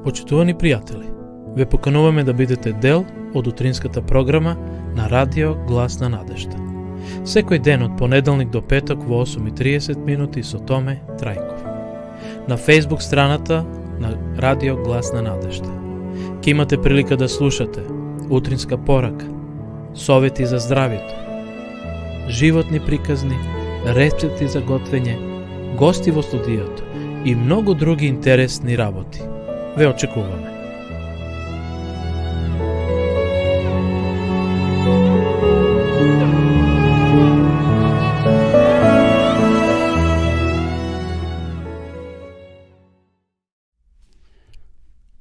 Почитувани пријатели, ве покануваме да бидете дел од утринската програма на Радио Глас на надежда. Секој ден од понеделник до петок во 8:30 минути со Томе Трајков. На Facebook страната на Радио Глас на надежда. Ке имате прилика да слушате утринска порака, совети за здравјето, животни приказни, рецепти за готвење, гости во студиото и многу други интересни работи. Ве очекуваме.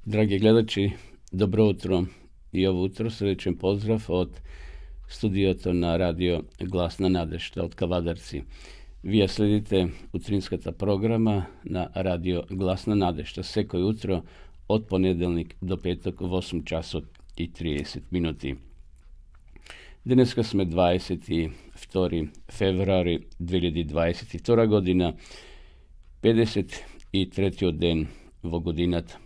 Драги гледачи, добро утро и ово утро срдечен поздрав од студиото на Радио Глас на надежда од Кавадарци. Вие следите утринската програма на Радио Глас на надежда секој утро од понеделник до петок во 8 часот и 30 минути. Денеска сме 22 февруари 2022 година, 53 ден во годината.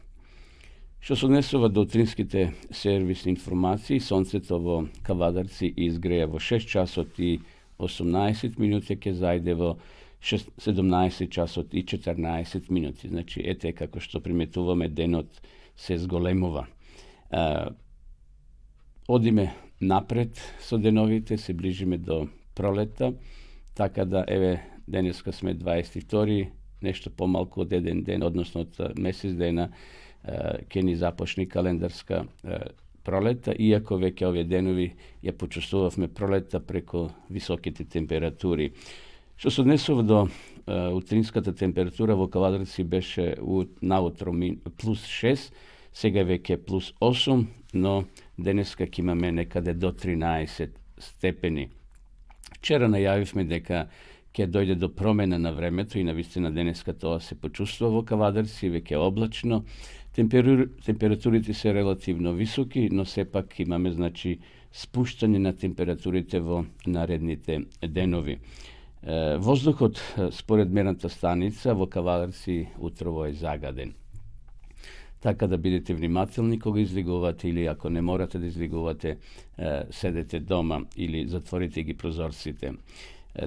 Што се однесува до утринските сервисни информации, сонцето во Кавадарци изгреја во 6 часот и 18 минути, ќе зајде во 17 часот и 14 минути. Значи, ете како што приметуваме, денот се зголемува. Одиме напред со деновите, се ближиме до пролета, така да, еве, денеска сме 22, нешто помалку од еден ден, односно од месец дена, ќе ни започне календарска пролета, иако веќе овие денови ја почувствувавме пролета преку високите температури. Што се однесува до утринската температура во Кавадарци беше наутро плюс 6, сега веќе плюс 8, но денеска ќе имаме некаде до 13 степени. Вчера најавивме дека ќе дојде до промена на времето и навистина денеска тоа се почувствува во Кавадарци, веќе облачно. Температурите се релативно високи, но сепак имаме, значи, спуштање на температурите во наредните денови. Воздухот, според мерната станица, во Кавадарци утрово е загаден. Така да бидете внимателни кога излегувате или ако не морате да излегувате, седете дома или затворите ги прозорците.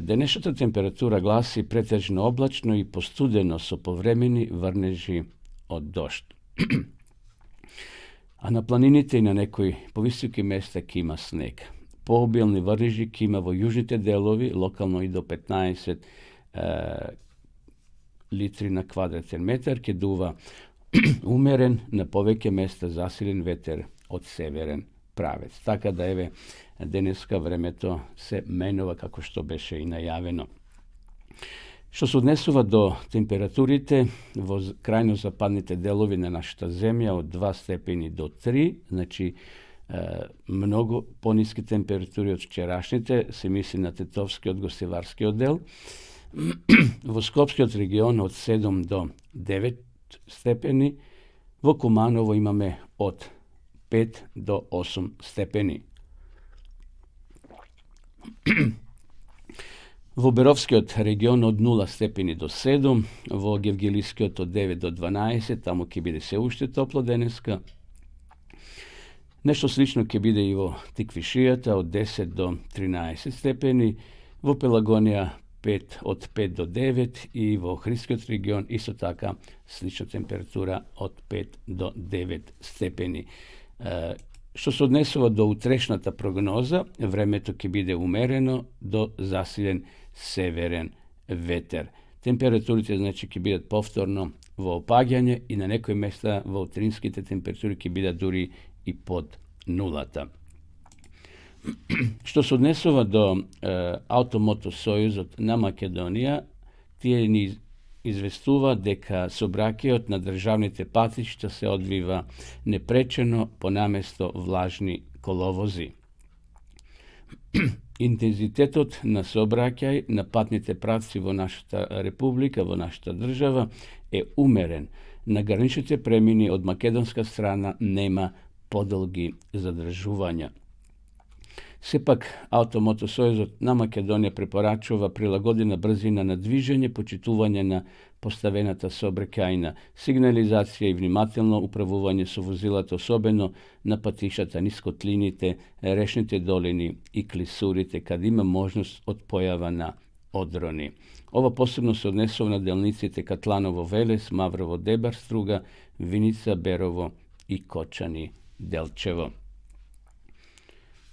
Денешната температура гласи претежно облачно и постудено со повремени врнежи од дожд. А на планините и на некои повисоки места ќе има снег. Пообилни врнежи ќе има во јужните делови, локално и до 15 литри на квадратен метар, ќе дува умерен, на повеќе места засилен ветер од северен правец. Така да, еве, денеска времето се менува како што беше и најавено. Што се однесува до температурите во крајно западните делови на нашата земја од 2 степени до 3, значи многу пониски температури од вчерашните, се мисли на Тетовскиот гостиварскиот дел. Во Скопскиот регион од 7 до 9 степени, во Куманово имаме од 5 до 8 степени. Во Беровскиот регион од 0 степени до 7, во Гевгелискиот од 9 до 12, таму ќе биде се уште топло денеска. Нешто слично ќе биде и во Тиквишијата од 10 до 13 степени, во Пелагонија од 5 до 9 и во Охридскиот регион исто така слична температура од 5 до 9 степени. Што се однесува до утрешната прогноза, времето ќе биде умерено до засилен северен ветер. Температурите, значи, ќе бидат повторно во опаѓање и на некои места во утринските температури ќе бидат дури и под нулата. Што се однесува до Автомото Сојузот на Македонија, тие ни известува дека сообраќајот на државните патишта се одвива непречено понаместо влажни коловози. Интензитетот на сообраќај на патните правци во нашата република, во нашата држава е умерен. На граничните премини од македонска страна нема подолги задржувања. Sepak Automotosojezot na Makedonija preporačova prilagodena brzina na dviženje, počituvanje na postaveната сообраќајна сигнализација и внимателно управување со возилата, особено на патишата низ котлините, речните долини и клисурите, каде има можност од појава на одрони. Ова посебно се однесува на делниците Катланово-Велес, Маврово-Дебар, Струга, Виница, Берово и Кочани-Делчево.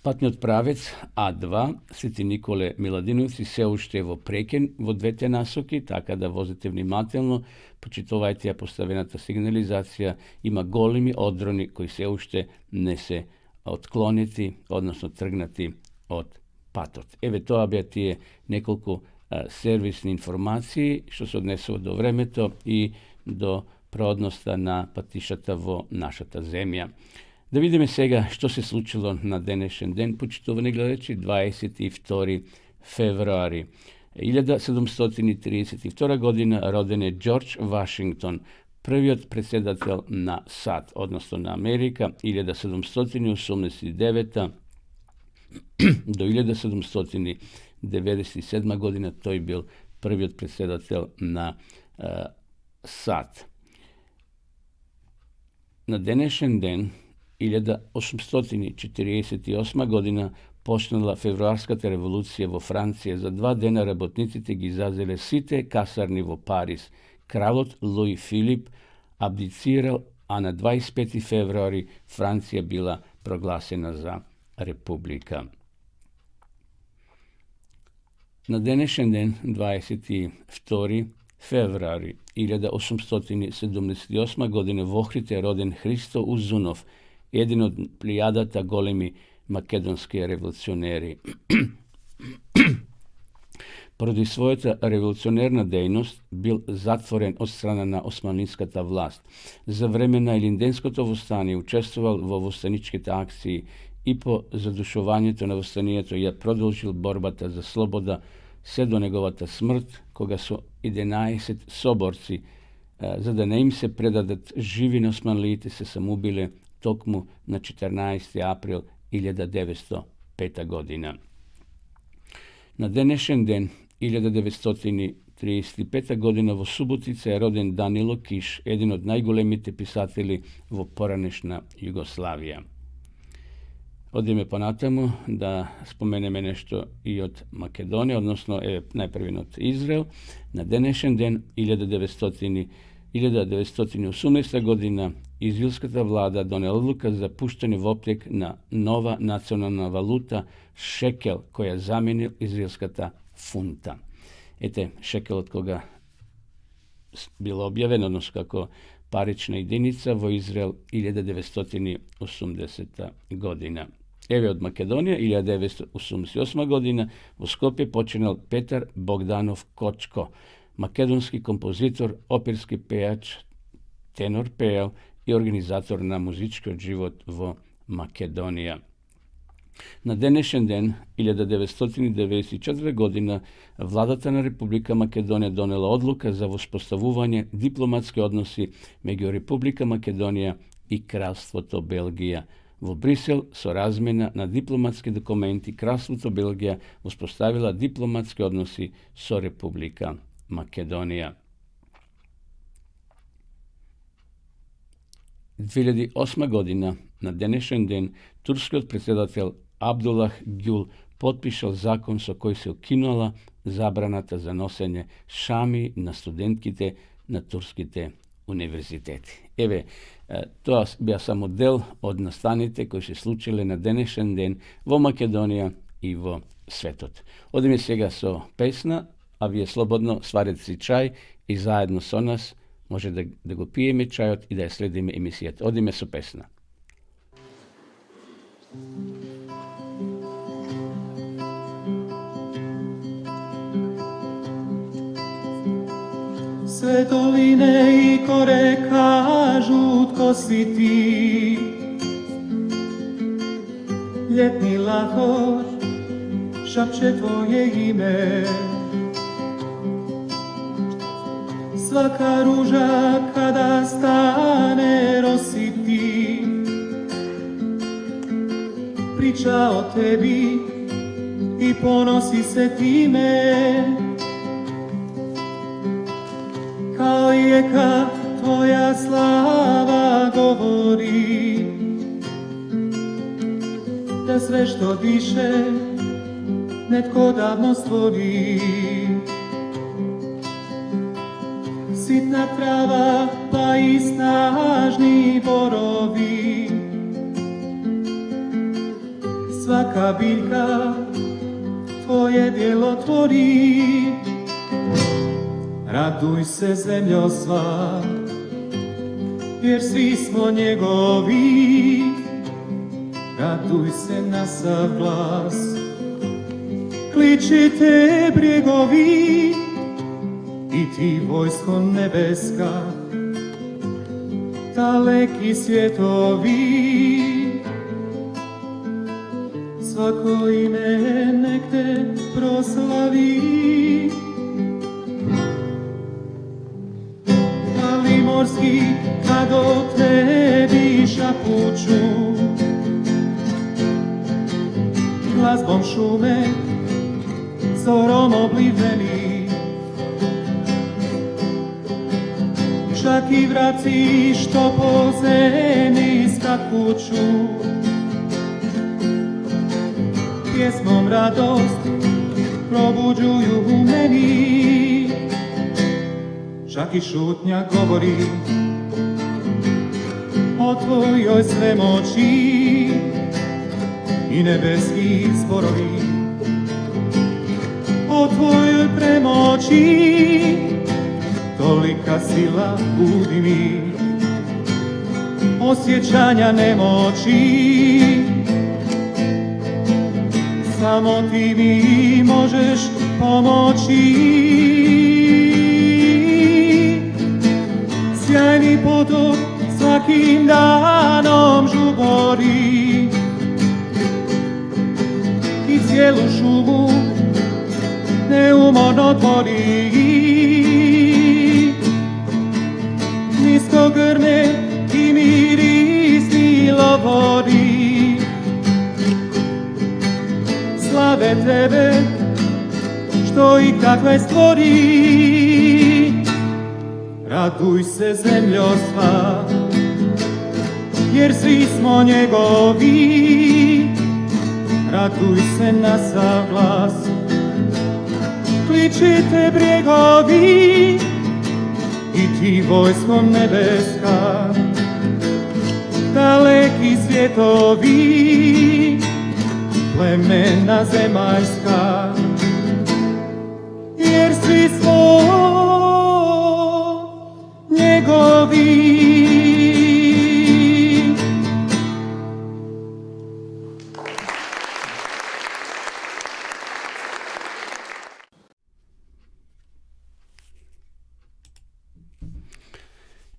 Патниот правец А2 Свети Николе Миладиновци се уште во прекен во двете насоки, така да возите внимателно, почитувајте ја поставената сигнализација, има големи одрони кои се уште не се отклонети, односно тргнати од патот. Еве тоа беа тие неколку сервисни информации што се однесува до времето и до проодноста на патишата во нашата земја. Да видиме сега што се случило на денешен ден, почитувани гледачи, 22 февруари. 1732 година роден е Џорџ Вашингтон, првиот председател на САД, односно на Америка, 1789 до 1797 година тој бил првиот председател на САД. На денешен ден 1848 година почнала февруарската револуција во Франција. За 2 дена работниците ги изазеле сите касарни во Париз. Кралот Луи Филип абдицирал, а на 25 февруари Франција била прогласена за република. На денешен ден, 22 февруари 1878 година во Охрид е роден Христо Узунов, еден од плејадата големи македонски револуционери. Поради својата револуционерна дејност бил затворен од страна на османлиската власт. За време на Илинденското востание учествувал во востаничките акции и по задушувањето на востанието ја продолжил борбата за слобода се до неговата смрт, кога со 11 соборци, за да не им се предадат живи на османлиите, се самоубиле токму на 14 април 1905 година. На денешен ден, 1935 година во Суботица е роден Данило Киш, еден од најголемите писатели во поранешна Југославија. Одиме понатаму да споменеме нешто и од Македонија, односно најпрвен од Израел. На денешен ден, 1918 година, израелската влада донела одлука за пуштање во оптек на нова национална валута шекел, која заменил израелската фунта. Ете, шекелот кога бил објавен, односно како парична единица во Израел 1980 година. Еве од Македонија, 1988 година, во Скопје починал Петар Богданов Кочко, македонски композитор, оперски пејач, тенор пеел и организатор на музичкиот живот во Македонија. На денешен ден, 1994 година, владата на Република Македонија донела одлука за воспоставување дипломатски односи меѓу Република Македонија и Кралството Белгија. Во Брисел, со размена на дипломатски документи, Кралството Белгија воспоставила дипломатски односи со Република Македонија. 2008 година, на денешен ден, турскиот председател Абдулах Гюл потпишал закон со кој се укинала забраната за носење шами на студентките на турските универзитети. Еве, тоа беа само дел од настаните кои се случиле на денешен ден во Македонија и во светот. Одиме сега со песна, а вие слободно сварете си чај и заедно со нас може да го пиеме чајот и да ја следиме емисијата. Одиме со песна. Световине и коре кажут ко си ти, летни лахор шапче твое име. Свака ружа када стане росити, priča o tebi i ponosi se time. Kao rijeka tvoja slava govori, da sve što diše netko davno stvori. Sitna trava pa i snažni borovi, svaka biljka tvoje djelo tvori. Raduj se zemljo sva, jer svi smo njegovi. Raduj se na sav glas, kličite brjegovi i ti vojsko nebeska, daleki svjetovi. Svako ime nek te proslavi. Ali morski kad o tebi šapuću, glazbom šume, zorom obliveni, čak i vraci što po zemlji skakuću, pjesmom radost probuđuju u meni. Čak i šutnja govori o tvojoj svemoći i nebeski zborovi o tvojoj premoći. Tolika sila budi mi osjećanja nemoći. Samo ti mi možeš pomoći. Sjajni potok svakim danom žubori i cijelu šumu neumorno tvori. Nisko grme i mirisni lovori slave tebe što i kakve stvori. Raduj se zemljo sva, jer svi smo njegovi. Raduj se na sav glas, kličite brjegovi i ti vojsko nebeska, daleki svjetovi, plemena zemaljska, jer svi smo njegovi.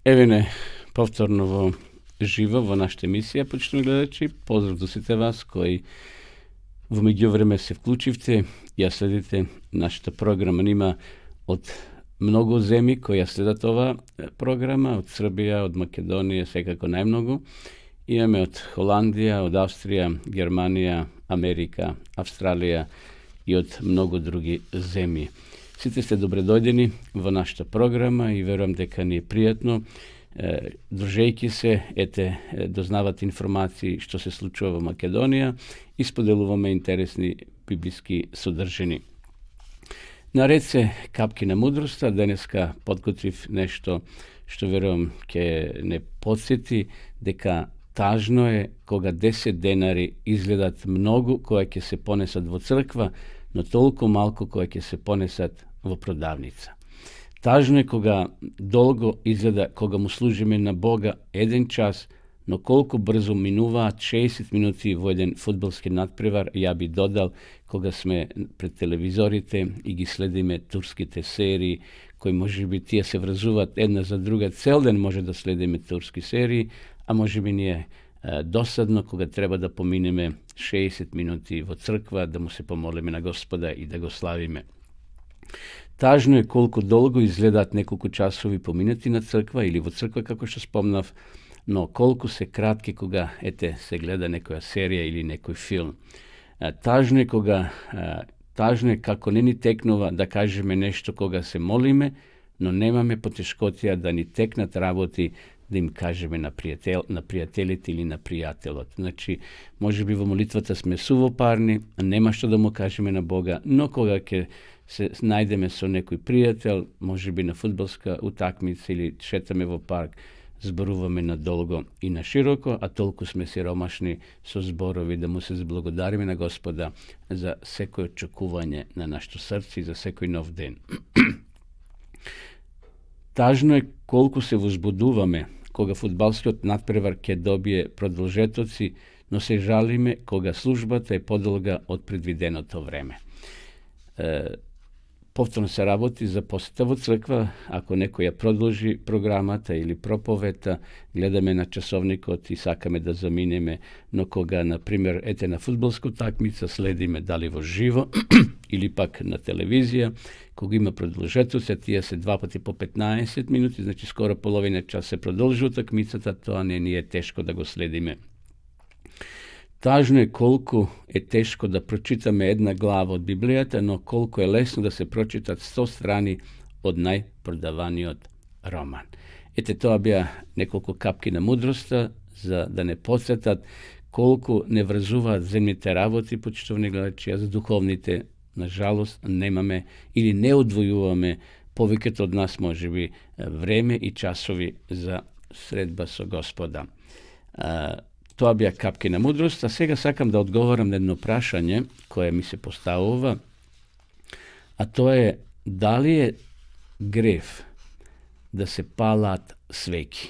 Evine, повторно во живо во нашата емисија, почитувани гледачи. Поздрав до сите вас кои во меѓувреме се вклучивте, ја следите нашата програма. Нима од многу земји кои ја следат ова програма, од Србија, од Македонија, секако најмногу. Имаме од Холандија, од Австрија, Германија, Америка, Австралија и од многу други земји. Сите сте добредојдени во нашата програма и верувам дека ни е пријатно, дружејќи се, дознавате информации што се случува во Македонија и споделуваме интересни библиски содржини. Наред се капки на мудроста, денеска подготвив нешто што верувам ќе не подсети дека тажно е кога 10 денари изгледат многу кои ќе се понесат во црква, но толку малку кои ќе се понесат во продавница. Тажно е кога долго изгледа, кога му служиме на Бога 1 час, но колку брзо минуваат 60 минути во еден фудбалски надпревар, ја би додал кога сме пред телевизорите и ги следиме турските серии, кои може би тие се врзуваат една за друга, цел ден може да следиме турски серии, а може би ни е досадно кога треба да поминеме 60 минути во црква, да му се помолиме на Господа и да го славиме. Тажно е колку долго изгледаат неколку часови поминати на црква или во црква, како што спомнав, но колку се кратки кога се гледа некоја серија или некој филм. Тажно е како не ни текнува да кажеме нешто кога се молиме, но немаме потешкотија да ни текнат работи да им кажеме на пријателите или на пријателот. Значи, може би во молитвата сме сувопарни, нема што да му кажеме на Бога, но кога ќе се најдеме со некој пријател, може би на фудбалска утакмица или шетаме во парк, зборуваме надолго и на широко, а толку сме сиромашни со зборови да му се заблагодариме на Господа за секој очекување на нашето срце и за секој нов ден. Тажно е колку се возбудуваме кога фудбалскиот надпревар ќе добие продолжетоци, но се жалиме кога службата е подолга од предвиденото време. Повторно се работи за посета во црква, ако некој ја продолжи програмата или проповета, гледаме на часовникот и сакаме да заминеме, но кога, например, на фудбалска утакмица, следиме дали во живо или пак на телевизија, кога има продолжетоци, тие се 2 пати по 15 минути, значи скоро половина час се продолжи утакмицата, тоа не ни е тешко да го следиме. Тажно е колку е тешко да прочитаме една глава од Библијата, но колку е лесно да се прочитат 100 страни од најпродаваниот роман. Тоа беа неколку капки на мудроста за да не подсетат колку не врзуваат земните работи, почитувани гледачи, а за духовните, на жалост, немаме или не одвојуваме повеќето од нас, можеби, време и часови за средба со Господа. Тоа беа капки на мудрост, а сега сакам да одговорам на едно прашање кое ми се поставува, а тоа е дали е грев да се палаат свеќи.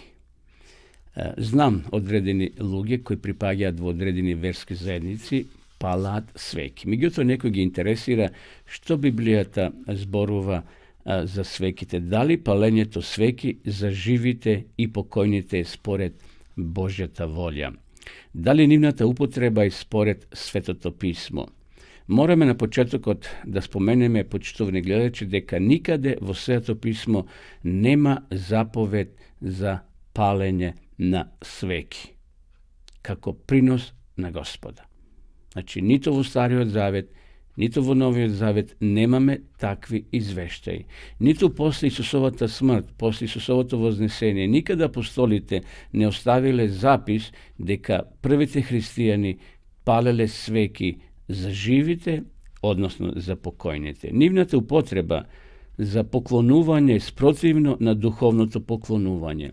Знам одредени луѓе кои припаѓаат во одредени верски заедници, палаат свеќи. Меѓутоа некој ги интересира што Библијата зборува за свеќите. Дали палењето свеќи за живите и покојните е според Божјата волја? Дали нивната употреба е според Светото писмо? Мораме на почетокот да споменеме, почитувани гледачи, дека никаде во Светото писмо нема заповед за палење на свеќи како принос на Господа. Значи, нито во Стариот Завет, нито во Новиот Завет немаме такви извештаи. Ниту после Исусовата смрт, после Исусовото вознесение, никада апостолите не оставиле запис дека првите христијани палеле свеќи за живите, односно за покојните. Нивната употреба за поклонување е спротивно на духовното поклонување.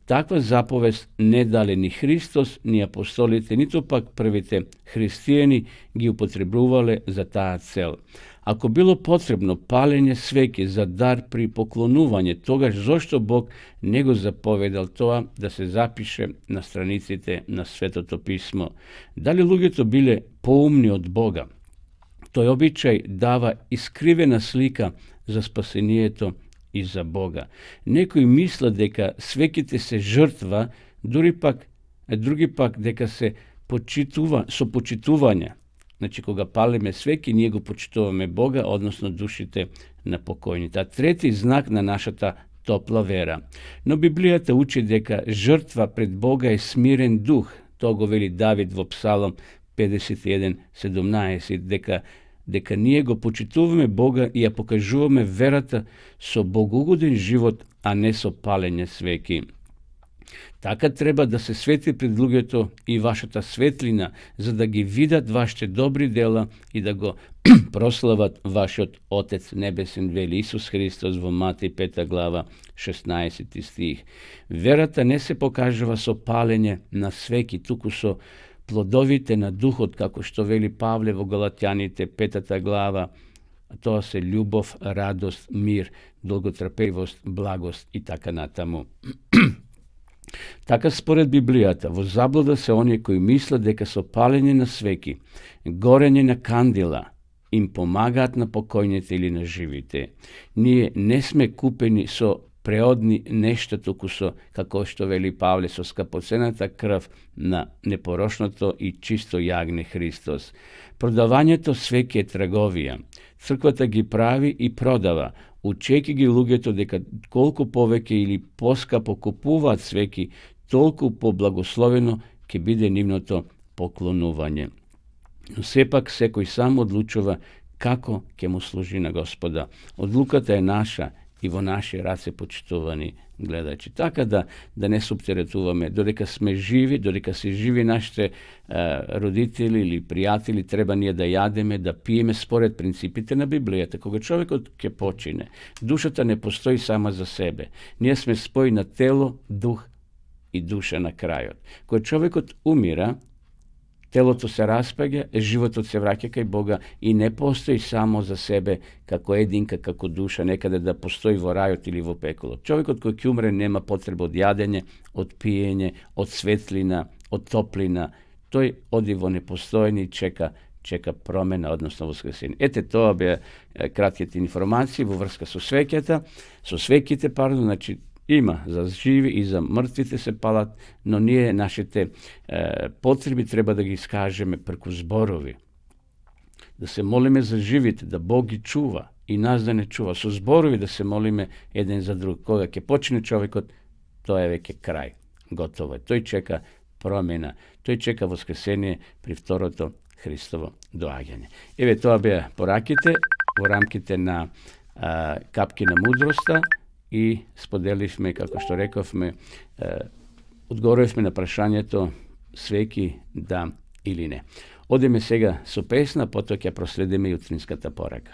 Таква заповест не дале ни Христос, ни апостолите, ниту пак првите христијани ги употребувале за таа цел. Ако било потребно палење свеќи за дар при поклонување, тогаш зошто Бог не го заповедал тоа да се запише на страниците на Светото писмо? Дали луѓето биле поумни од Бога? Тој обичај дава искривена слика за спасението и за Бога. Некои мислат дека свеќите се жртва, други пак дека се почитува со почитување. Значи, кога палиме свеќи, ние го почитуваме Бога, односно душите на покојните. А трети знак на нашата топла вера. Но Библијата учи дека жртва пред Бога е смирен дух. Тоа го вели Давид во Псалом 51:17, дека ние го почитуваме Бога и ја покажуваме верата со богоугоден живот, а не со палење свеќи. Така треба да се свети пред луѓето и вашата светлина, за да ги видат вашите добри дела и да го прослават вашиот Отец Небесен, вели Исус Христос во Матеј 5 глава 16 стих. Верата не се покажува со палење на свеќи, туку со плодовите на духот, како што вели Павле во Галатјаните 5 глава. Тоа се љубов, радост, мир, долготрпевост, благост и така натаму. Така според Библијата, во заблуда се оние кои мислат дека со палење на свеќи, горење на кандила, им помагаат на покојните или на живите. Ние не сме купени со преодни нешта, туку со, како што вели Павле, со скапоцената крв на непорошното и чисто јагне Христос. Продавањето свеќи е трговија. Црквата ги прави и продава, учејќи ги луѓето дека колку повеќе или поскапо купуваат свеќи, toliko poblagosloveno, ki bide nivното poklonuvanje. No sepak sekoj sam odlučува kako ke mu služi na Gospoda. Odlukата je naša i vo naše race počituvani gledajući. Така да не субтеретуваме, додека сме живи, додека се живи нашите родители или пријатели, треба ние да јадеме, да пиеме според принципите на Библијата. Кога човекот ќе почине, душата не постои сама за себе. Ние сме спој на тело, дух и душа на крајот. Кога човекот умира, телото се распаѓа, животот се враќа кај Бога и не постои само за себе како единка, како душа, некаде да постои во рајот или во пеколот. Човекот кој ќе умре нема потреба од јадење, од пиење, од светлина, од топлина. Тој оди во непостојни и чека промена, односно воскресение. Ете, тоа беа кратките информации во врска со свеќите, значи има за живи и за мртвите се палат, но ние нашите потреби треба да ги искажеме преку зборови. Да се молиме за живите, да Бог ги чува и нас да не чува. Со зборови да се молиме еден за друг. Кога ќе почне човекот, тоа е веќе крај. Готово е. Тој чека промена. Тој чека воскресение при второто Христово доаѓање. Еве, тоа беа пораките во рамките на капки на мудроста. И споделивме, како што рековме, одговоривме на прашањето свеки да или не. Одеме сега со песна, потоа ќе проследиме јутринската порака.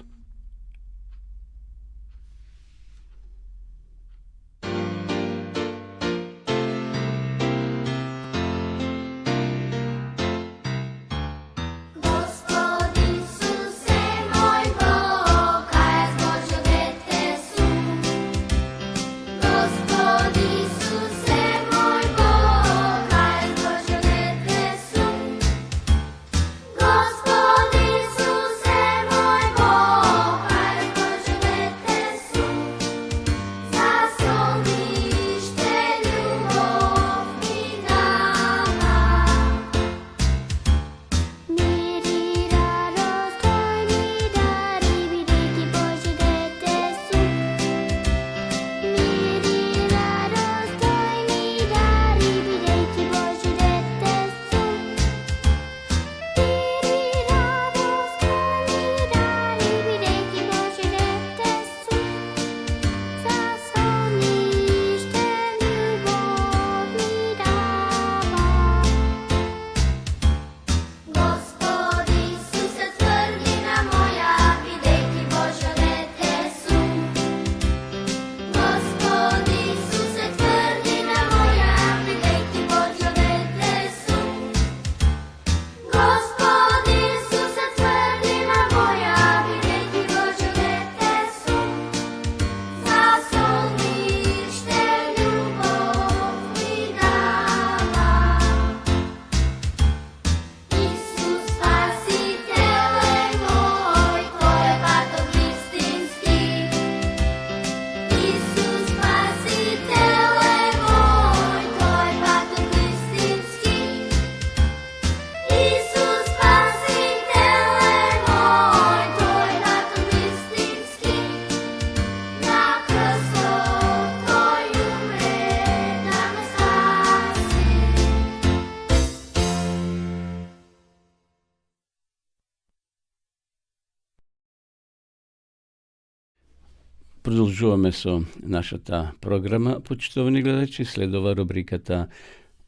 Продолжуваме со нашата програма, почитувани гледачи, следува рубриката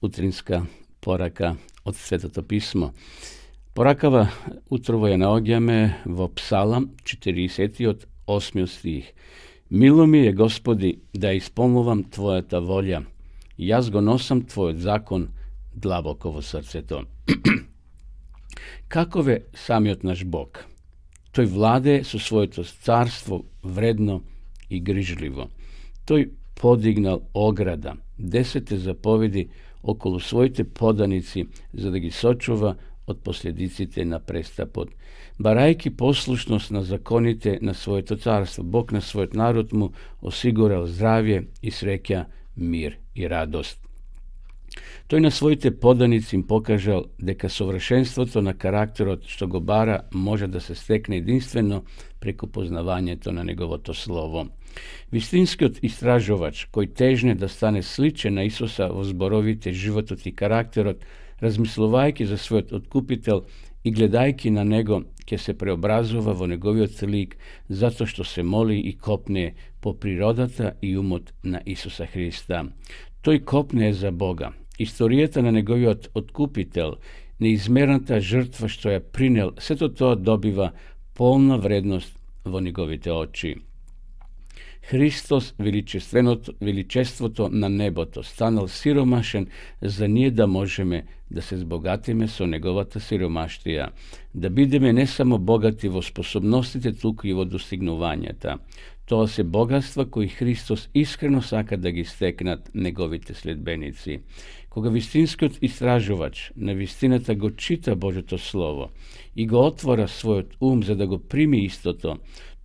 Утринска порака од Светото писмо. Поракава утрово ја наоѓаме во Псалам 40 од 8 стих. Мило ми е, Господи, да исполнувам Твојата волја. Јас го носам Твојот закон длабоко во срцето. Каков е самиот наш Бог? Тој владее со своето царство вредно и грижливо. Тој подигнал ограда, 10 заповеди околу своите поданици, за да ги сочува од последиците на престапот. Барајки послушност на законите на своето царство, Бог на својот народ му осигурал здравје и среќа, мир и радост. Тој на своите поданици им покажал дека совршенството на карактерот што го бара може да се стекне единствено преку познавањето на неговото слово. Вистинскиот истражувач, кој тежне да стане сличен на Исуса во зборовите, животот и карактерот, размислувајќи за својот откупител и гледајќи на него, ќе се преобразува во неговиот лик, затоа што се моли и копне по природата и умот на Исуса Христа. Тој копне за Бога. Историјата на неговиот откупител, неизмерната жртва што ја принел, сето тоа добива полна вредност во неговите очи. Христос, величеството на небото, станал сиромашен за ние да можеме да се збогатиме со неговата сиромаштија, да бидеме не само богати во способностите, туку и во достигнувањата. Тоа се богатства кои Христос искрено сака да ги стекнат неговите следбеници. Кога вистинскиот истражувач на вистината го чита Божето Слово и го отвора својот ум за да го прими истото,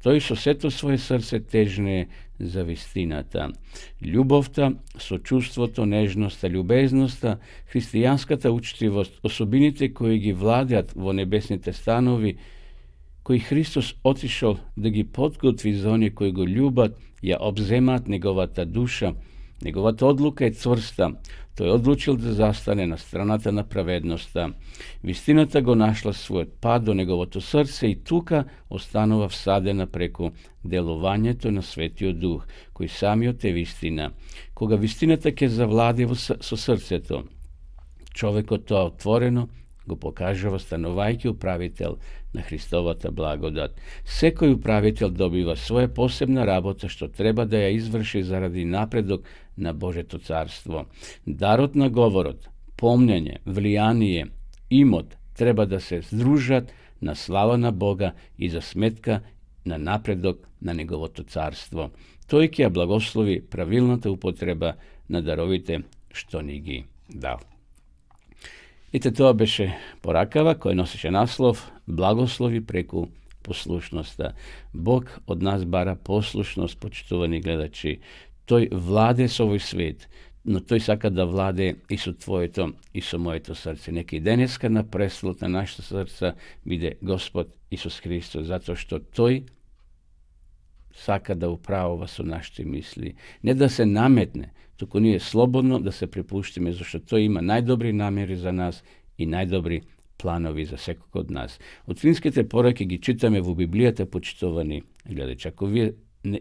тој со сето свое срце тежне за вистината. Љубовта, сочувството, нежноста, љубезноста, христијанската учтивост, особините кои ги владеат во небесните станови, кои Христос отишол да ги подготви за оние кои го љубат, ја обземаат неговата душа. Неговата одлука е цврста. Тој одлучил да застане на страната на праведноста. Вистината го нашла својот пат до неговото срце и тука останува всадена преку делувањето на Светиот Дух, кој самиот е вистина. Кога вистината ќе завладе со срцето, човекот тоа отворено го покажува станувајќи управител на Христовата благодат. Секој управител добива своја посебна работа што треба да ја изврши заради напредок на Божето царство. Дарот на говорот, помнење, влијание, имот треба да се здружат на слава на Бога и за сметка на напредок на неговото царство. Тој ќе ја благослови правилната употреба на даровите што ни ги дал. Ете, тоа беше поракава која носеше наслов Благослови преку послушноста. Бог од нас бара послушност, почитувани гледачи. Тој владе со овој свет, но тој сака да владе и со твоето и со моето срце. Нека и денеска на престолот на нашето срца биде Господ Исус Христос, затоа што тој сака да управува со нашите мисли. Не да се наметне, туку ние слободно да се препуштиме, зашто тој има најдобри намери за нас и најдобри планови за секој од нас. Оцинските пораки ги читаме во Библијата, почитувани гледачи. Ако вие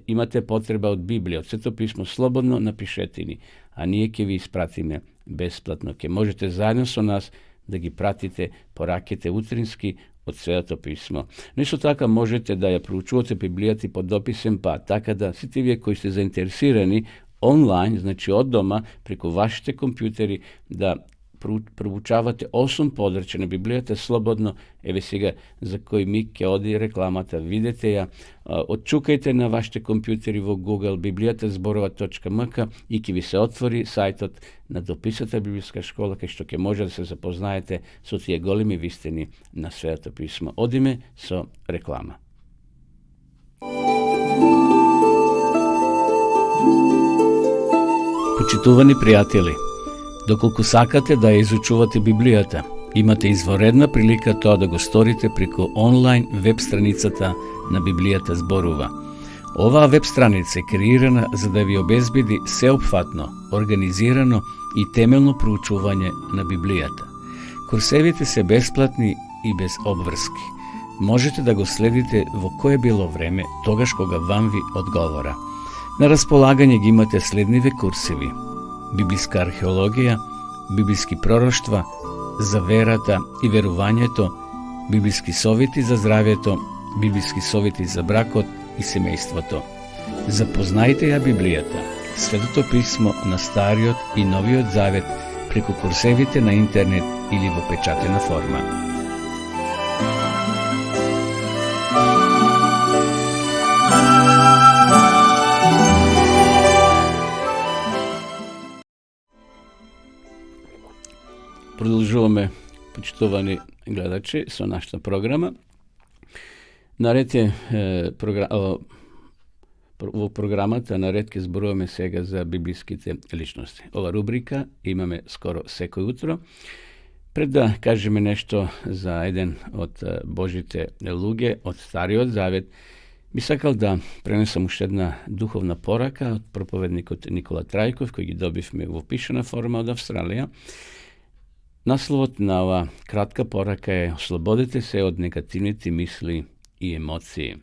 имате потреба од Библија, од Свето писмо, слободно напишете ни, а ние ќе ви испратиме бесплатно. Ќе можете заедно со нас да ги пратите пораките утрински од Светото писмо. Но исто така можете да ја проучувате Библијата и по дописен пат, така да сите вие кои сте заинтересирани онлайн, значи од дома, преку вашите компјутери, да проучавате 8 подрачја на Библијата слободно. Еве сега за кој миг ќе оди рекламата, видете ја, отчукајте на вашите компјутери во Google bibliјатазборува.mk и ќе ви се отвори сајтот на Дописата библиска школа, кај што ќе може да се запознаете со тие големи вистини на Светото писмо. Одиме со реклама. Почитувани пријатели, доколку сакате да ја изучувате Библијата, имате изворедна прилика тоа да го сторите преку онлайн веб страницата на Библијата зборува. Оваа веб страница е креирана за да ви обезбеди сеопфатно, организирано и темелно проучување на Библијата. Курсевите се бесплатни и без обврски. Можете да го следите во кое било време, тогаш кога вам ви одговора. На располагање ги имате следниве курсеви: библиска археологија, библиски пророштва, за верата и верувањето, библиски совети за здравјето, библиски совети за бракот и семејството. Запознајте ја Библијата, Светото писмо на Стариот и Новиот Завет преку курсевите на интернет или во печатена форма. Продолжуваме, почитувани гледачи, со нашата програма. Наред е во програмата наред ке зборуваме сега за библиските личности. Ова рубрика имаме скоро секој утро. Пред да кажеме нешто за еден од Божите луѓе од Стариот Завет, би сакал да пренесам уште една духовна порака од проповедникот Никола Трајков, кој ги добивме во пишана форма од Австралија. Насловот на ова кратка порака е "Ослободете се од негативните мисли и емоции".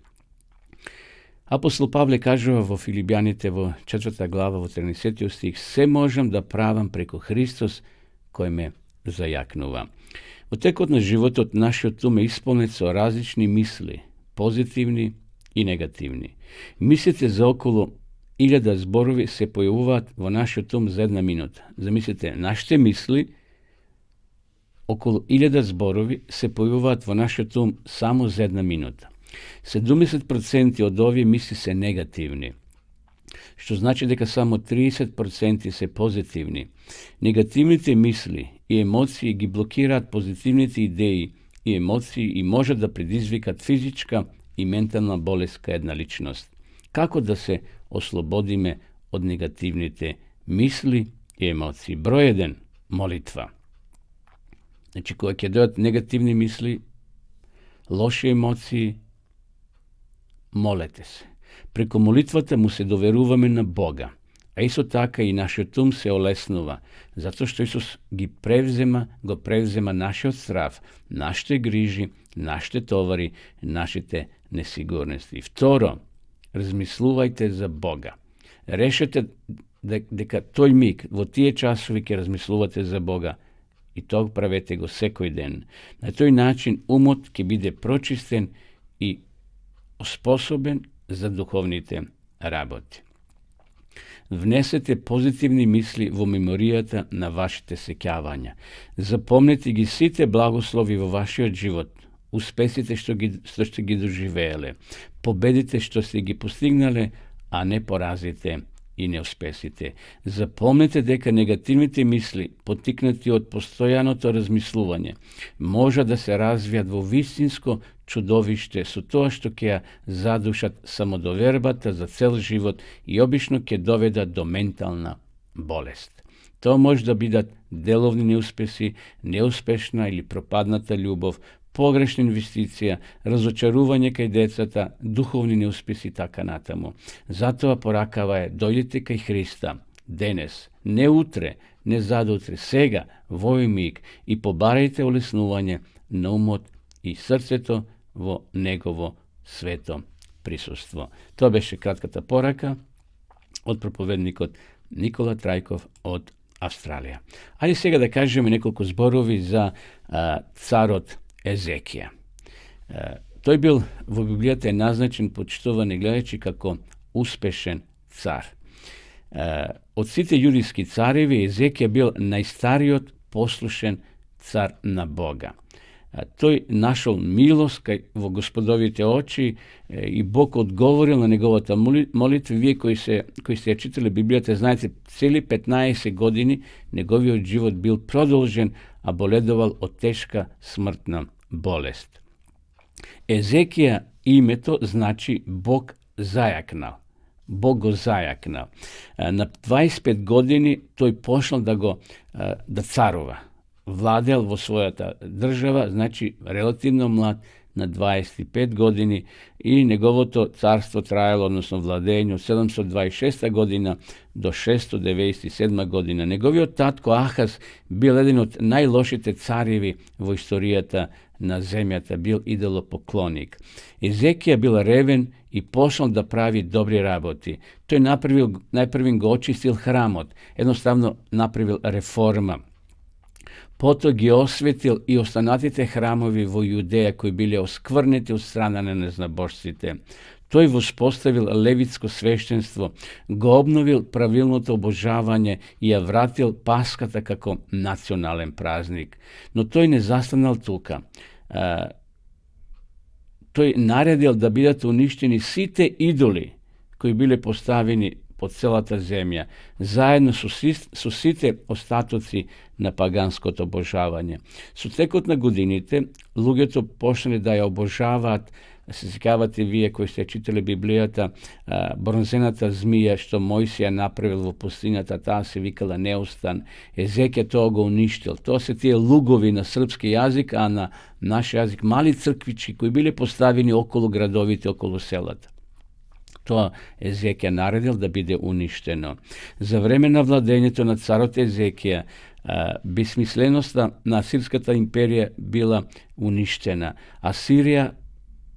Апостол Павле кажува во Филипјаните во 4 глава во 13 стих: "Се можам да правам преку Христос кој ме зајакнува". Во текот на животот нашиот ум е исполнет со различни мисли, позитивни и негативни. Мислите за околу 1000 зборови се појавуваат во нашиот ум за една минута. Замислете, нашите мисли, околу 1000 зборови се појавуваат во нашиот ум само за една минута. 70% од овие мисли се негативни, што значи дека само 30% се позитивни. Негативните мисли и емоции ги блокираат позитивните идеи и емоции и можат да предизвикат физичка и ментална болест кај една личност. Како да се ослободиме од негативните мисли и емоции? Број 1. Молитва. Значи, кога ќе дојдат негативни мисли, лоши емоции, молете се. Преку молитвата му се доверуваме на Бога, а исто така и нашиот ум се олеснува, затоа што Исус го превзема нашиот страв, нашите грижи, нашите товари, нашите несигурности. Второ, размислувајте за Бога. Решете дека тој миг, во тие часови ќе размислувате за Бога, и тоа правете го секој ден. На тој начин умот ќе биде прочистен и способен за духовните работи. Внесете позитивни мисли во меморијата на вашите сеќавања. Запомнете ги сите благослови во вашиот живот, успесите што сте ги доживееле, победите што сте ги постигнале, а не поразите и неуспесите. Запомнете дека негативните мисли, поттикнати од постојаното размислување, може да се развијат во вистинско чудовиште со тоа што ќе ја задушат самодовербата за цел живот и обично ќе доведат до ментална болест. Тоа може да бидат деловни неуспеси, неуспешна или пропадната љубов, погрешна инвестиција, разочарување кај децата, духовни неуспеси и така натаму. Затоа поракава е: дојдете кај Христа денес, не утре, не задутре, сега, во овој миг, и побарајте олеснување на умот и срцето во Негово свето присуство. Тоа беше кратката порака од проповедникот Никола Трајков од Австралија. Ајде сега да кажеме неколку зборови за царот Езекија. Тој бил во Библијата е назначен, почитуван и гледајќи како успешен цар. Од сите јудијски цареви Езекија бил најстариот послушен цар на Бога. Тој нашол милост во Господовите очи и Бог одговорил на неговата молитва. Вие кои сте ја читале Библијата, знаете, цели 15 години неговиот живот бил продолжен, а боледувал од тешка смртна болест. Езекија името значи Бог зајакнал. Бог го зајакнал. На 25 години тој почнал да царува. Владел во својата држава, значи релативно млад, на 25 години, и неговото царство траело, односно владење, од 726 година до 697 година. Неговиот татко Ахаз бил еден од најлошите цареви во историјата на земјата, бил идолопоклоник. Езекија бил ревен и почнал да прави добри работи. Тој најпрвин го очистил храмот, едноставно направил реформа. Потоа ги осветил и останатите храмови во Јудеја кои биле оскврнети од страна на незнабожците. Тој воспоставил левитско свештенство, го обновил правилното обожавање и ја вратил Паската како национален празник. Но тој не застанал тука. Тој наредил да бидат уништени сите идоли кои биле поставени по целата земја, заедно со сите остатоци на паганското обожавање. Со текот на годините, луѓето почнале да ја обожаваат се сеќавате вие кои сте читали Библијата, бронзената змија што Мојсија направил во пустињата, таа се викала Неустан. Езекија тоа го уништил. Тоа се тие лугови на српски јазик, а на наш јазик мали црквички кои биле поставени околу градовите, околу селата. Тоа Езекија наредил да биде уништено. За време на владењето на царот Езекија, бесмисленоста на Асирската империја била уништена. Асирија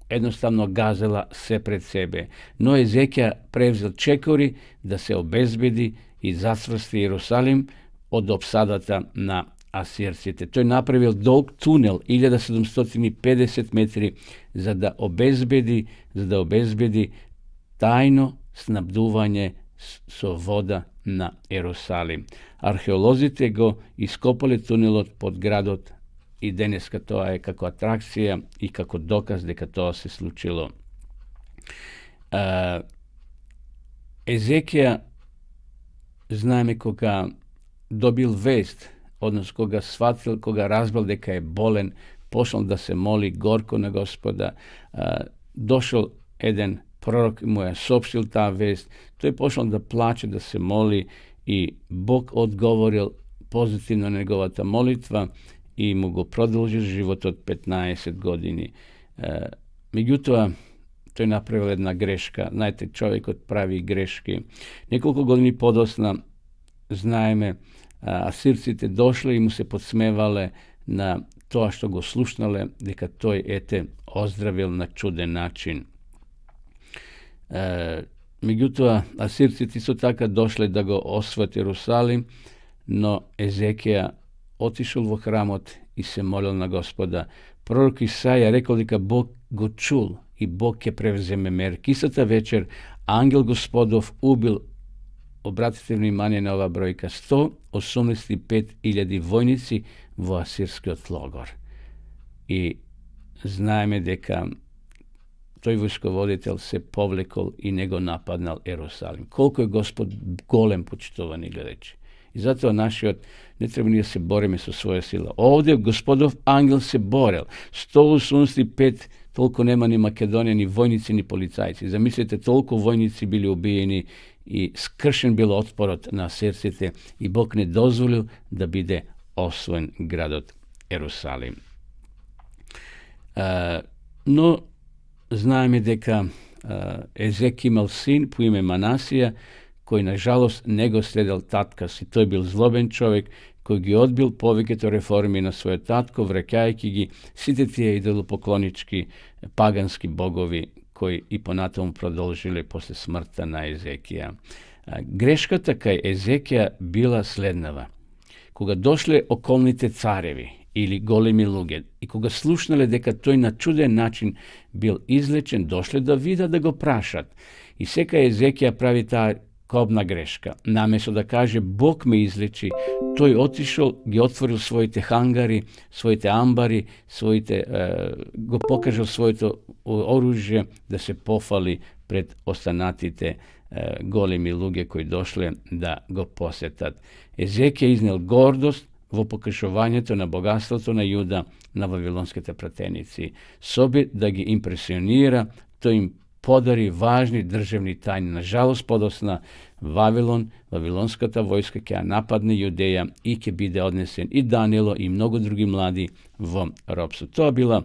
едноставно газела се пред себе. Но Езекија превзел чекори да се обезбеди и зацврсти Иерусалим од опсадата на асирците. Тој направил долг тунел, 1750 метри, за да обезбеди тајно снабдување со вода на Иерусалим. Археолозите го ископале тунелот под градот и денеска тоа е како атракција и како доказ дека тоа се случило. Езекија, знаеме, кога добил вест, односно кога сватил, кога разбрал дека е болен, почнал да се моли горко на Господа. Дошол еден пророк и му ја соопштил таа вест. Тој почнал да плаче, да се моли и Бог одговорил позитивно на неговата молитва и му го продолжил животот 15 години. Меѓутоа, тој направил една грешка. Знаете, човекот прави грешки. Неколку години подосна, знаеме, асирците дошле и му се подсмевале на тоа што го слушнале, дека тој оздравил на чуден начин. Меѓутоа, асирците со така дошле да го освојат Иерусалим, но Езекија отишол во храмот и се молил на Господа. Пророк Исаја рекол дека Бог го чул и Бог ќе превземе мерки. Истата вечер ангел Господов убил, обратите внимание на ова бројка, 185.000 војници во асирскиот логор. И знаеме дека тој војсководител се повлекол и не го нападнал Иерусалим. Колку е Господ голем, почитувани гледачи. И затоа нашиот не треба ние да се бориме со своја сила. Овде Господов ангел се борел. 185, толку нема ни Македонија, ни војници, ни полицајци. Замислете, толку војници били убиени и скршен бил отпорот на асирците и Бог не дозволил да биде освоен градот Иерусалим. Но знаеме дека Езек имал син по име Манасија, кој на жалост не го следел татка си. Тој бил злобен човек, кој ги одбил повеќето реформи на својот татко, враќајќи ги сите тие идолопоклонички пагански богови кои и понатаму продолжиле после смртта на Езекија. Грешката кај Езекија била следнава. Кога дошле околните цареви или големи луѓе и кога слушнале дека тој на чуден начин бил излечен, дошле да видат, да го прашат. И сека Езекија прави таа кобна грешка. Наместо да каже Бог ме излечи, тој отишол, ги отворил своите хангари, своите амбари, го покажал своето оружје да се пофали пред останатите големи луѓе кои дошле да го посетат. Езекија изнел гордост во покажувањето на богатството на Јуда на вавилонските пратеници. Соби да ги импресионира, тој им подари важни државни тајни. На жалост, подосна вавилонската војска ќе нападне Јудеја и ќе биде однесен и Даниело и многу други млади во робство. Тоа била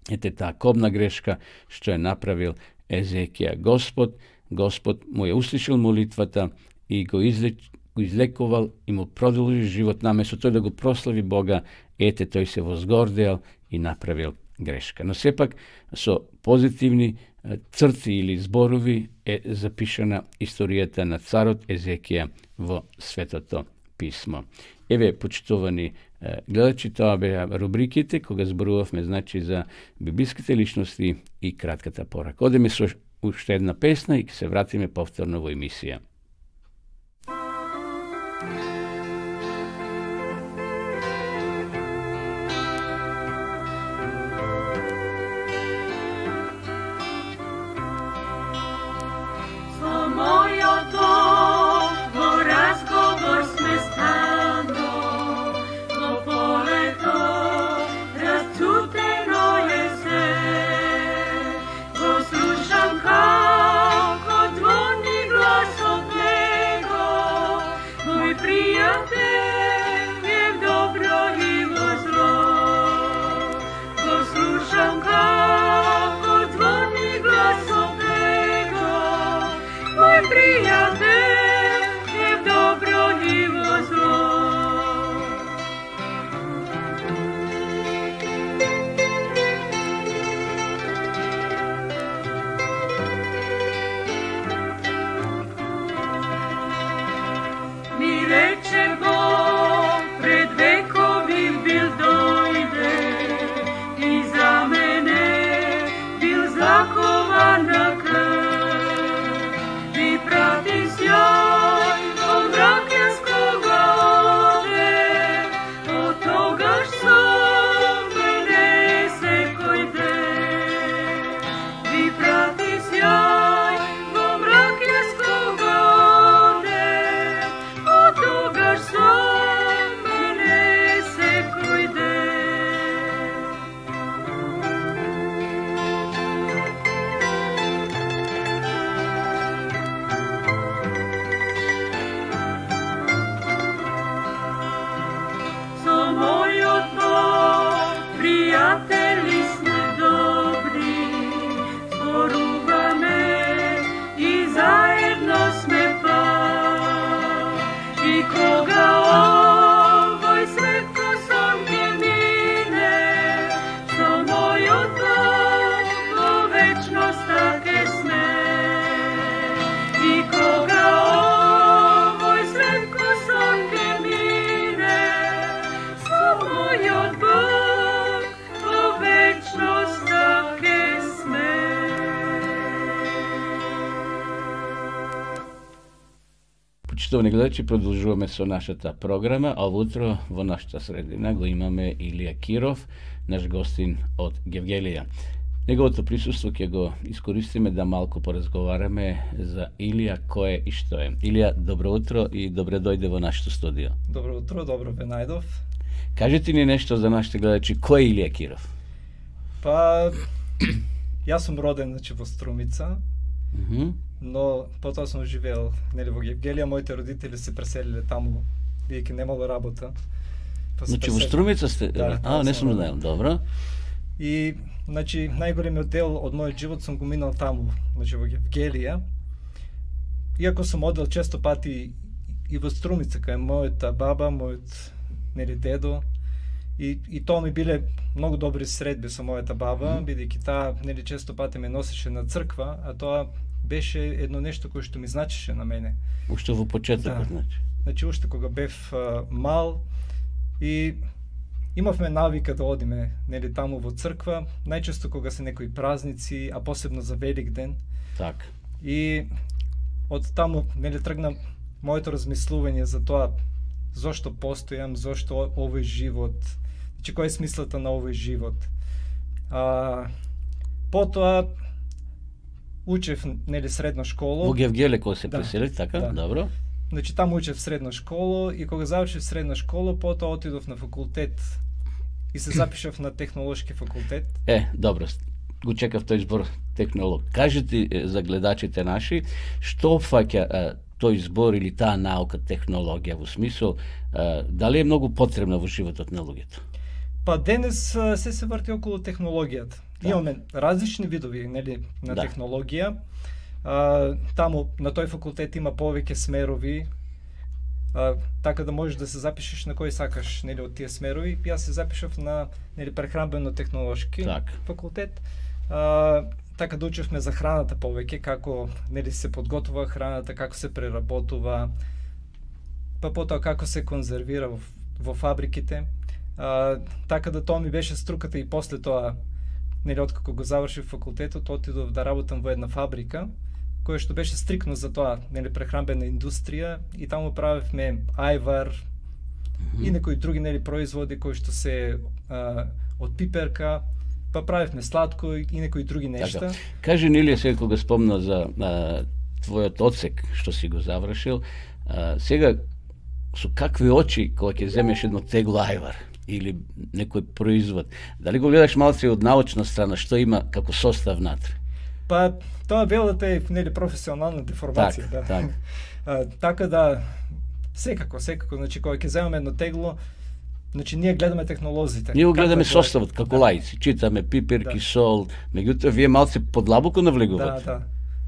таа кобна грешка што е направил Езекија. Господ му е услишал молитвата и го излекувал и му продолжи живот. Наместо тој да го прослави Бога, тој се возгордеал и направил грешка. Но сепак со позитивни црти или зборови е запишана историјата на царот Езекија во Светото писмо. Еве, почитувани гледачи, тоа беа рубриките кога зборувавме за библиските личности и кратката порака. Одеме со уште една песна и ќе се вратиме повторно во емисија. Почитувани гледачи, продолжуваме со нашата програма, а утро во нашата средина го имаме Илија Киров, наш гостин од Гевгелија. Неговото присуство ќе го искористиме да малку поразговараме за Илија, кој е и што е. Илија, добро утро и добре дојде во нашето студио. Добро утро, добро ве најдов. Кажете ни нешто за нашите гледачи, кој е Илија Киров? Па, јас сум роден во Струмица, но потоа сум живеел во Гевгелија, моите родители се преселиле таму, бидејќи немало работа. Значи во Струмица сте? Да, не сум знаел, добро. И, најголемиот дел од мојот живот сум го минал таму, во Гевгелија. Иако сум одел често пати и во Струмица, кај мојата баба, мојот дедо, и тоа ми биле многу добри средби со мојата баба, бидејќи таа често пати ме носеше на црква, а тоа беше едно нешто кое што ми значеше на мене. Уште во почетокот, Значи уште кога бев мал и имавме навика да одиме таму во црква, најчесто кога се некои празници, а посебно за Велик ден. Так. И од таму тргна моето размислување за тоа зошто постојам, зошто овој живот, значи која е смислата на овој живот. Потоа учев средна школа. Во Гевгелија кога се пресели, така? Да. Добро. Значи таму учев средна школа и кога завршив средна школа, потоа отидов на факултет и се запишав на технолошки факултет. Добро. Го чекав тој збор технолог. Кажете за гледачите наши, што опфаќа тој збор или таа наука, технологија, во смисол, дали е многу потребна во животот на луѓето? Па денес се врти околу технологијата. Имаме различни видови на технологија. Таму на тој факултет има повеќе смерови, така да можеш да се запишеш на кој сакаш од тие смерови. Јас се запишав на прехранбено-технолошки факултет. Така да учевме за храната повеќе, како се подготвува храната, како се преработува, па потоа како се конзервира во фабриките. Така да тоа ми беше струката и после тоа, откако го завршив факултетот, отидов да работам во една фабрика, која што беше стрикно за тоа, прехранбена индустрија, и таму правевме ајвар и некои други производи кои што се од пиперка, па правевме сладко и некои други нешта. Така. Кажи ни Илија, сега кога спомна за твојот одсек што си го завршил, сега со какви очи кога ќе земеш едно тегло ајвар или некој производ, дали го гледаш малце од научна страна, што има како состав внатре? Па тоа велата е професионална деформација, така да секако, значи кога ќе земеме едно тегло, значи ние гледаме технолозите. Ние го гледаме составот како лаици, читаме пиперки, сол, меѓутоа вие малце подлабоко навлегувате.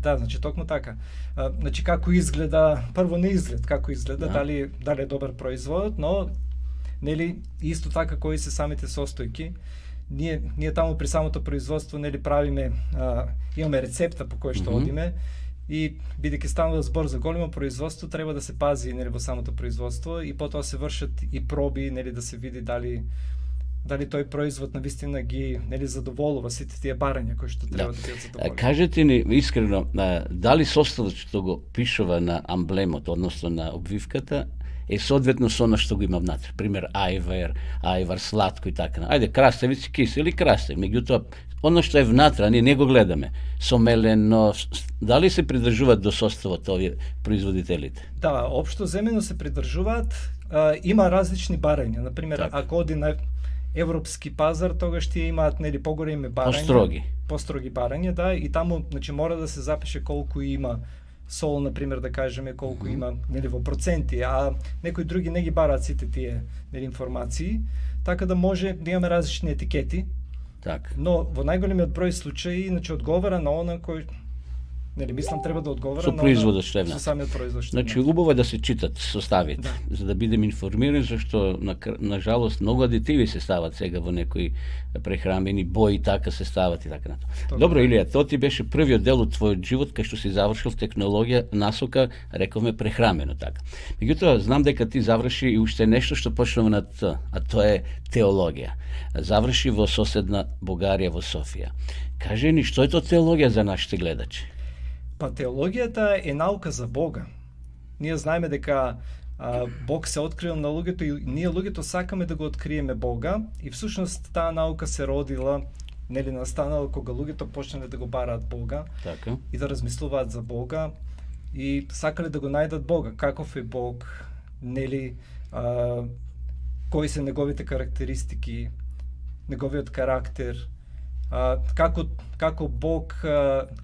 Да, значи токму така. Значи како изгледа, прво не изглед, како изгледа, дали е добар производот, но исто така кои се самите состојки. Ние таму при самото производство правиме, имаме рецепта по кој што одиме, и бидејќи станува збор за големо производство, треба да се пази во самото производство и потоа се вршат и проби, да се види дали тој производ навистина ги задоволува сите тие барања кои што треба да бидат задоволени. Кажете ни искрено, дали составот што го пишува на амблемот, односно на обвивката, е соодветно со она што го има внатре. Пример, ајвар, сладко и така. Ајде, краставици, кисели крастави. Меѓутоа, она што е внатре, а ние не го гледаме. Сомелено, дали се придржуваат до составот овие производителите? Да, општо земено се придржуваат. Има различни барања. Например, ако оди на европски пазар, тогаш тие имаат поголеми барања. Построги барања, да, и таму мора да се запише колку има сол, например, да кажеме, колку има во проценти, а некои други не ги бараат сите тие информации, така да може да имаме различни етикети. Но во најголемиот број случаи, одговара на она кој мислам треба да одговара со производот што е внатре. Со самиот производ што е. Значи убаво е да се читат составите, за да бидеме информирани, зашто на жалост многу адитиви се стават сега во некои прехранбени бои, така се стават и така натаму. Добро, Илија, тоа ти беше првиот дел од твојот живот кај што си завршил технологија насока, рековме прехранбено така. Меѓутоа, знам дека ти заврши и уште нешто што почнува на Т, а тоа е теологија. Заврши во соседна Бугарија во Софија. Кажи ни, што е тоа теологија за нашите гледачи? Па теологијата е наука за Бога. Ние знаеме дека Бог се открил на луѓето и ние луѓето сакаме да го откриеме Бога и всушност таа наука се родила, нели настанала кога луѓето почнале да го бараат Бога Така. и да размислуваат за Бога и сакале да го најдат Бога, каков е Бог, нели кои се неговите карактеристики, неговиот карактер, како Бог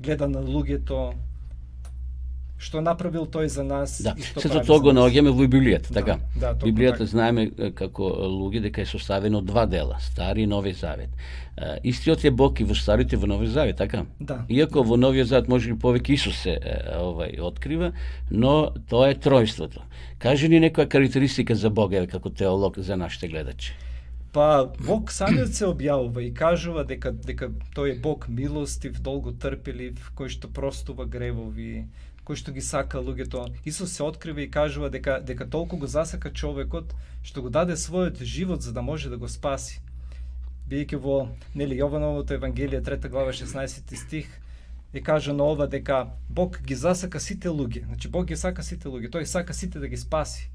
гледа на луѓето, што направил тој за нас Да, и што сето прави тоа за го нас. наоѓаме во Библијата, Да, така. да, токму Библијата така. знаеме како луѓе дека е составено од два дела, Стари и Нови Завет. Истиот е Бог и во Стариот и во Нови Завет, така? Да. Иако во Новиот Завет може би повеќе Исус се открива, но тоа е тројството. Кажи ни некоја карактеристика за Бога, еве, како теолог за нашите гледачи. Па Бог самиот се објавува и кажува дека тој е Бог милостив, долго трпелив, кој што простува гревови, кој што ги сака луѓето. Исус се открива и кажува дека толку го засака човекот што го даде својот живот за да може да го спаси. Бидејќи во Јовановото Евангелие 3 глава 16 стих е кажано ова дека Бог ги засака сите луѓе. Значи Бог ги сака сите луѓе, тој сака сите да ги спаси.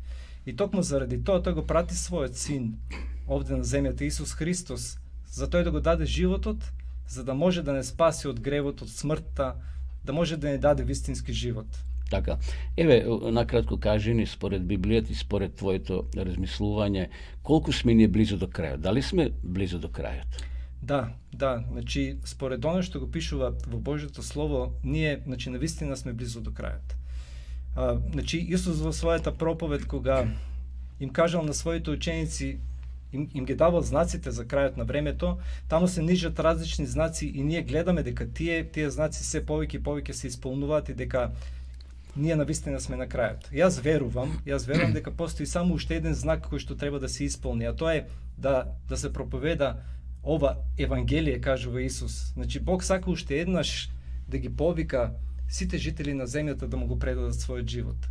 И токму заради тоа тој го прати својот син овде на земјата, Исус Христос, за тој да го даде животот, за да може да не спаси од гревот, од смртта, да може да не даде вистински живот. Така. Еве, накратко кажи ни, според Библијата и според твоето размислување, колку сме ние близо до крајот? Дали сме близо до крајот? Да, значи според оно што го пишува во Божјото слово, ние навистина сме близо до крајот. Значи Исус во својата проповед кога им кажал на своите ученици, им ги давал знаците за крајот на времето, таму се нижат различни знаци и ние гледаме дека тие знаци се повеќе и повеќе се исполнуваат и дека ние навистина сме на крајот. Јас верувам дека постои само уште еден знак кој што треба да се исполни, а тоа е да се проповеда ова Евангелие, кажува Исус. Значи Бог сака уште еднаш да ги повика сите жители на земјата да му го предадат својот живот.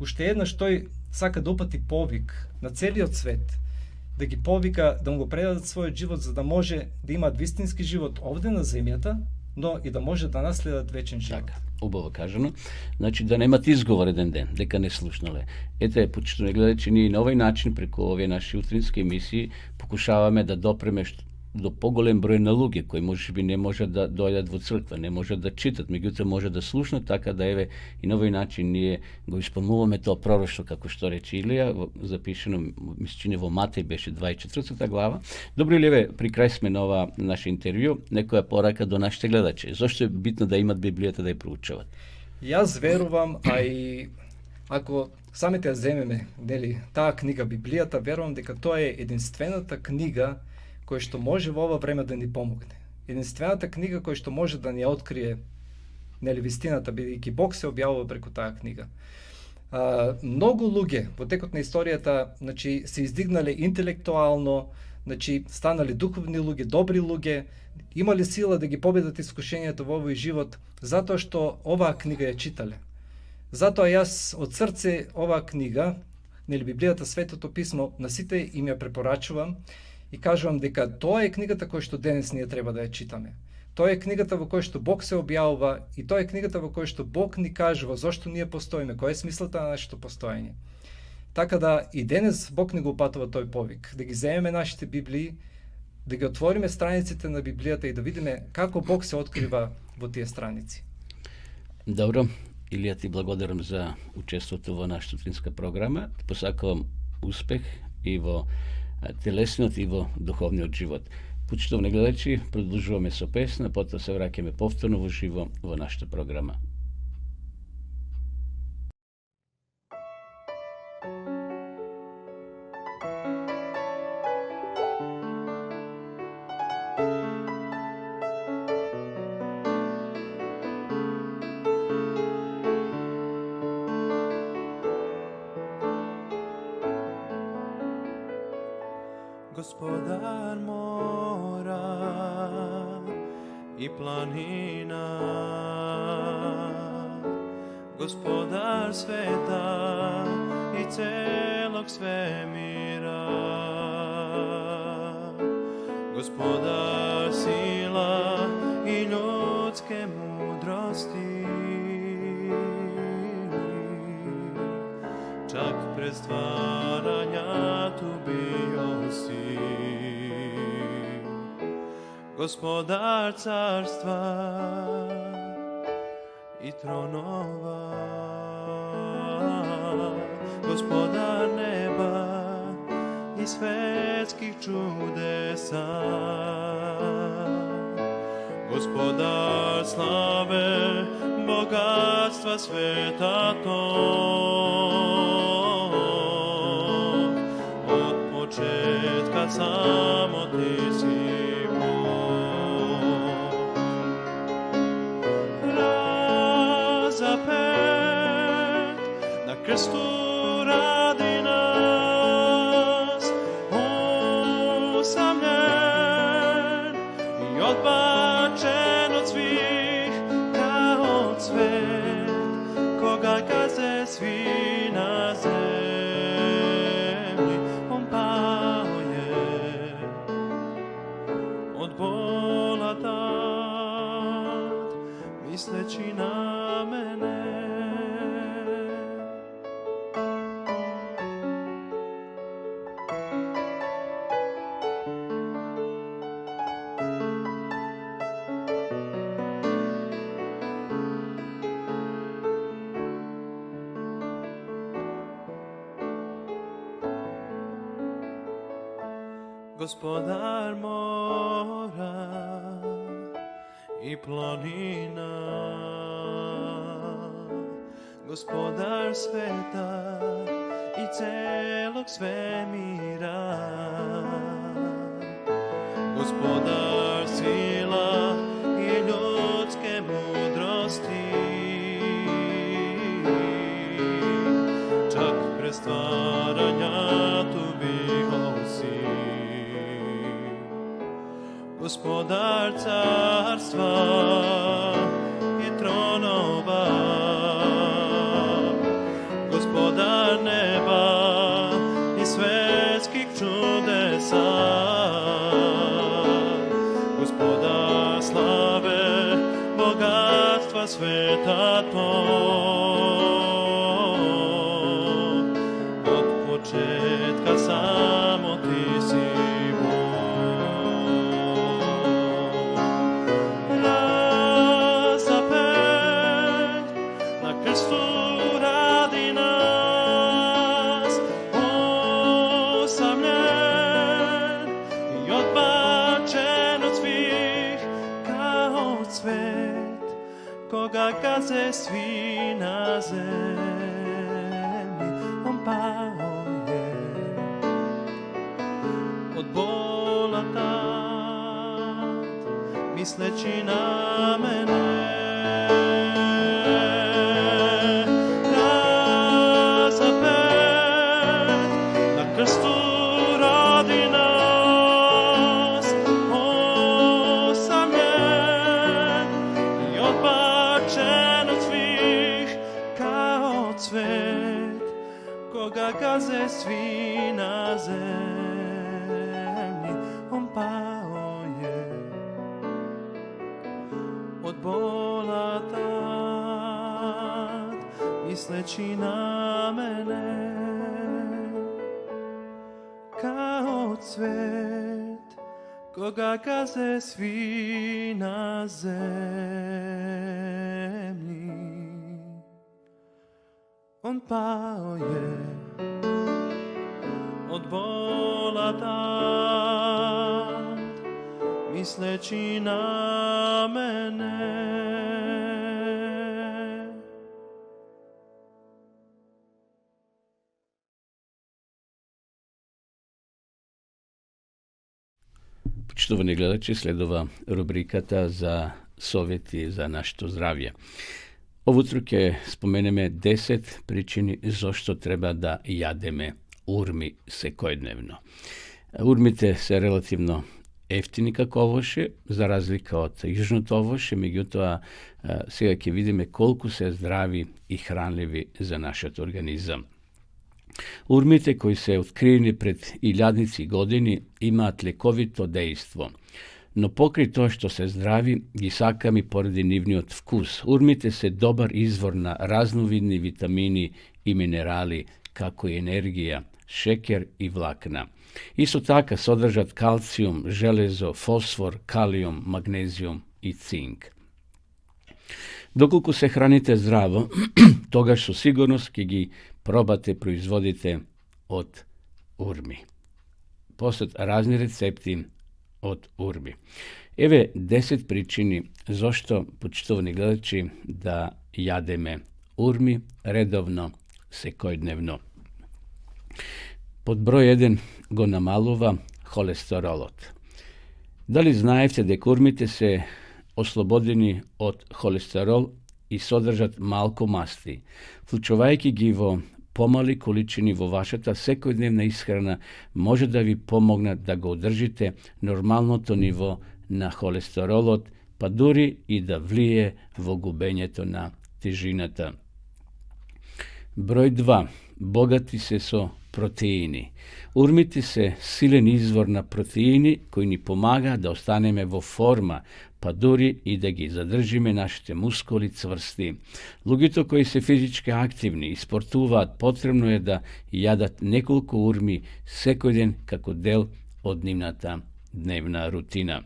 Уште еднаш тој сака да упати повик на целиот свет, да ги повика да му го предадат својот живот за да може да имаат вистински живот овде на земјата, но и да може да наследат вечен живот. Така, убаво кажано. Значи да немат изговор еден ден, дека не слушнале. Ете, почитувани гледачи, ние на овој начин, преку овие наши утрински емисии, покушаваме да допреме до поголем број на луѓе кои можеби не може да дојдат во црква, не може да читат, меѓутоа може да слушнат, така да еве и на овој начин ние го исполнуваме тоа пророштво, како што рече Илија, запишено мислечине во Матеј беше 24 глава. Добро ли, еве, при крај сме на ова наше интервју, некоја порака до нашите гледачи. Зошто е битно да имат Библијата да ја проучуват? Јас верувам, а и ако самите ја земеме, таа книга Библијата, верувам дека тоа е единствената книга кој што може во ова време да ни помогне. Единствената книга кој што може да ни открие вистината, бидејќи Бог се објавува преку таа книга. Многу луѓе во текот на историјата, се издигнале интелектуално, станале духовни луѓе, добри луѓе, имале сила да ги победат искушенијата во овој живот, затоа што оваа книга ја читале. Затоа јас од срце оваа книга, Библијата, Светото писмо, на сите им ја препорачувам и кажувам дека тоа е книгата која што денес ние треба да ја читаме. Тоа е книгата во која што Бог се објавува и тоа е книгата во која што Бог ни кажува зошто ние постоиме, која е смислата на нашето постоење. Така да и денес Бог ни го упатува тој повик, да ги земеме нашите Библии, да ги отвориме страниците на Библијата и да видиме како Бог се открива во тие страници. Добро, Илија, ти благодарам за учеството во нашата утринска програма. Посакувам успех и во телесниот и во духовниот живот. Почитувани гледачи, продолжуваме со песна, потоа се враќаме повторно во живо во нашата програма. Gospodar mora i planina, Gospodar sveta i celog svemira, Gospodar sila i ljudske mudrosti. čak pred stvaranja tu bio si. Gospodar carstva i tronova, Gospodar neba i svetskih čudesa, Gospodar slave, bogatstva sveta tog, od početka samo ti si Bog. Razapet na krstu radi nas, usamljen i odbačen od svih kao cvet, koga gaze svi na zemlji. On pao je od bola tad, misleći na mene. Gospodar mora i planina, Gospodar sveta i celog svemira, Gospodar sila i ljudske mudrosti, čak pre stvaranja tu bio si. Gospodar carstva i tronova, Gospodar neba i svetskih čudesa, Gospodar slave, bogatstva sveta tog, od početka samo ti si koga gaze svi na zemlji. On pao je od bola tad, misleći na mene. Razapet na krstu radi nas, osamljen i odbačen od svih kao cvet, koga gaze svi na zemlji. On pao je od bola tad, misleći na mene. Kao cvet, koga gaze svi na zemlji. On pao je od bola tad, misleći na mene. Poštovani gledači, sledova rubrikata za sovjeti za našto zdravje. Ovutruke spomeneme 10 pričini zašto treba da jademe urmi sekojdnevno. Urmite se relativno eftini kako ovoše, za razlika od južnog ovoše, međutim, сега ќе видиме колку се здрави и хранливи за нашиот организам. Урмите кои се откриени пред илјадници години имаат лековито дејство, но покрај тоа што се здрави, ги сакаме поради нивниот вкус. Урмите се добар извор на разновидни витамини и минерали, kako i energija, šeker i vlakna. Isto tako sadržat kalcijum, železo, fosfor, kalijum, magnezijum i cink. Dokoliko se hranite zdravo, toga su sigurnost ki gi probate proizvodite od urmi. Postoje razni recepti od urmi. Eve 10 pričini zašto, počtovani gledači, da jademe urmi redovno, sekojdnevno. Pod broj 1 go namaluva holesterolot. Da li znajete da urmite se oslobodeni od holesterol i sadržat malko masti? Slučajki givo pomali količini vo vašata sekojdnevna ishrana može da vi pomogne da ga održite normalno to nivo na holesterolot, pa duri i da vlije vo gubenje to na težinata. Broj 2. Bogati se so proteini. Urmiti se silen izvor na proteini koji ni pomaga da ostaneme vo forma, pa duri i da gi zadržime našite muskuli cvrsti. Lugito koji se fizički aktivni i sportuvat, potrebno je da jadat nekoliko urmi sekojden kako del od njimnata dnevna rutina.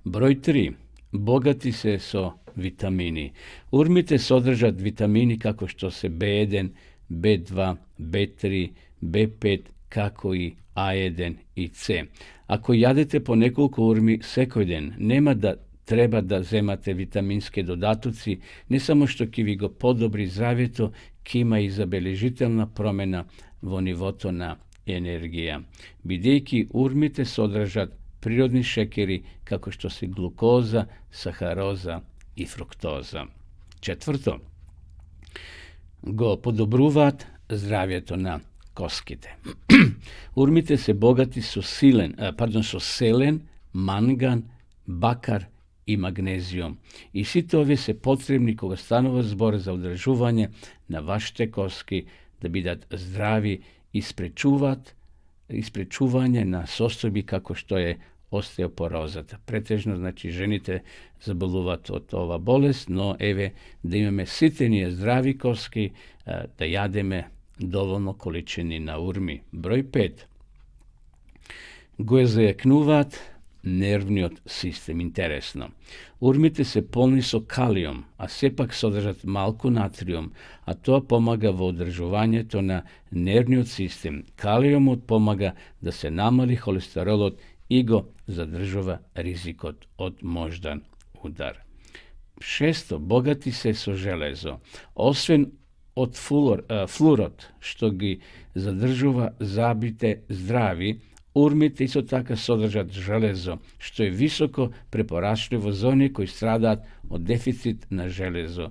Broj 3. Bogati se so vitamini. Urmite sadržat vitamini kako što se B1, B2, B3, B5, kako i A1 i C. Ako jadete po nekoliko urmi sekojden, nema da treba da zemate vitaminske dodatuci, ne samo što ki vi go podobri zdravjeto, ki ima i zabeležitelna promjena vo nivoto na energija. Bidejki urmite sadržat prirodni šekeri kako što se glukoza, saharoza i fruktoza. 4. Go podobruvat zdravjeto na koskite. Urmite se bogati su selen, mangan, bakar i magnezijom. I svi ove se potrebni koga stanova zbor za održuvanje na vašte koski da bi dat zdravi isprečuvanje na sostojbi kako što je osteoporozata. Pretežno, znači, ženite zabolovat od ova bolest, no eve da imame sitenije zdravi koski, da jademe dovoljno količini na urmi. Broj 5. Go je zajaknuvat nervniot sistem. Interesno. Urmite se polni so kalijom, a sepak sadržat malko natrijom, a to pomaga vo održovanje to na nervniot sistem. Kalijom pomaga da se namali holesterolot i go zadržava rizik od moždan udar. 6. Bogati se so železo. Osven od fluorot, što gi zadržava zabite zdravi, urmite isto tako sadržat železo, što je visoko preporačljivo za one koji stradat od deficit na železo.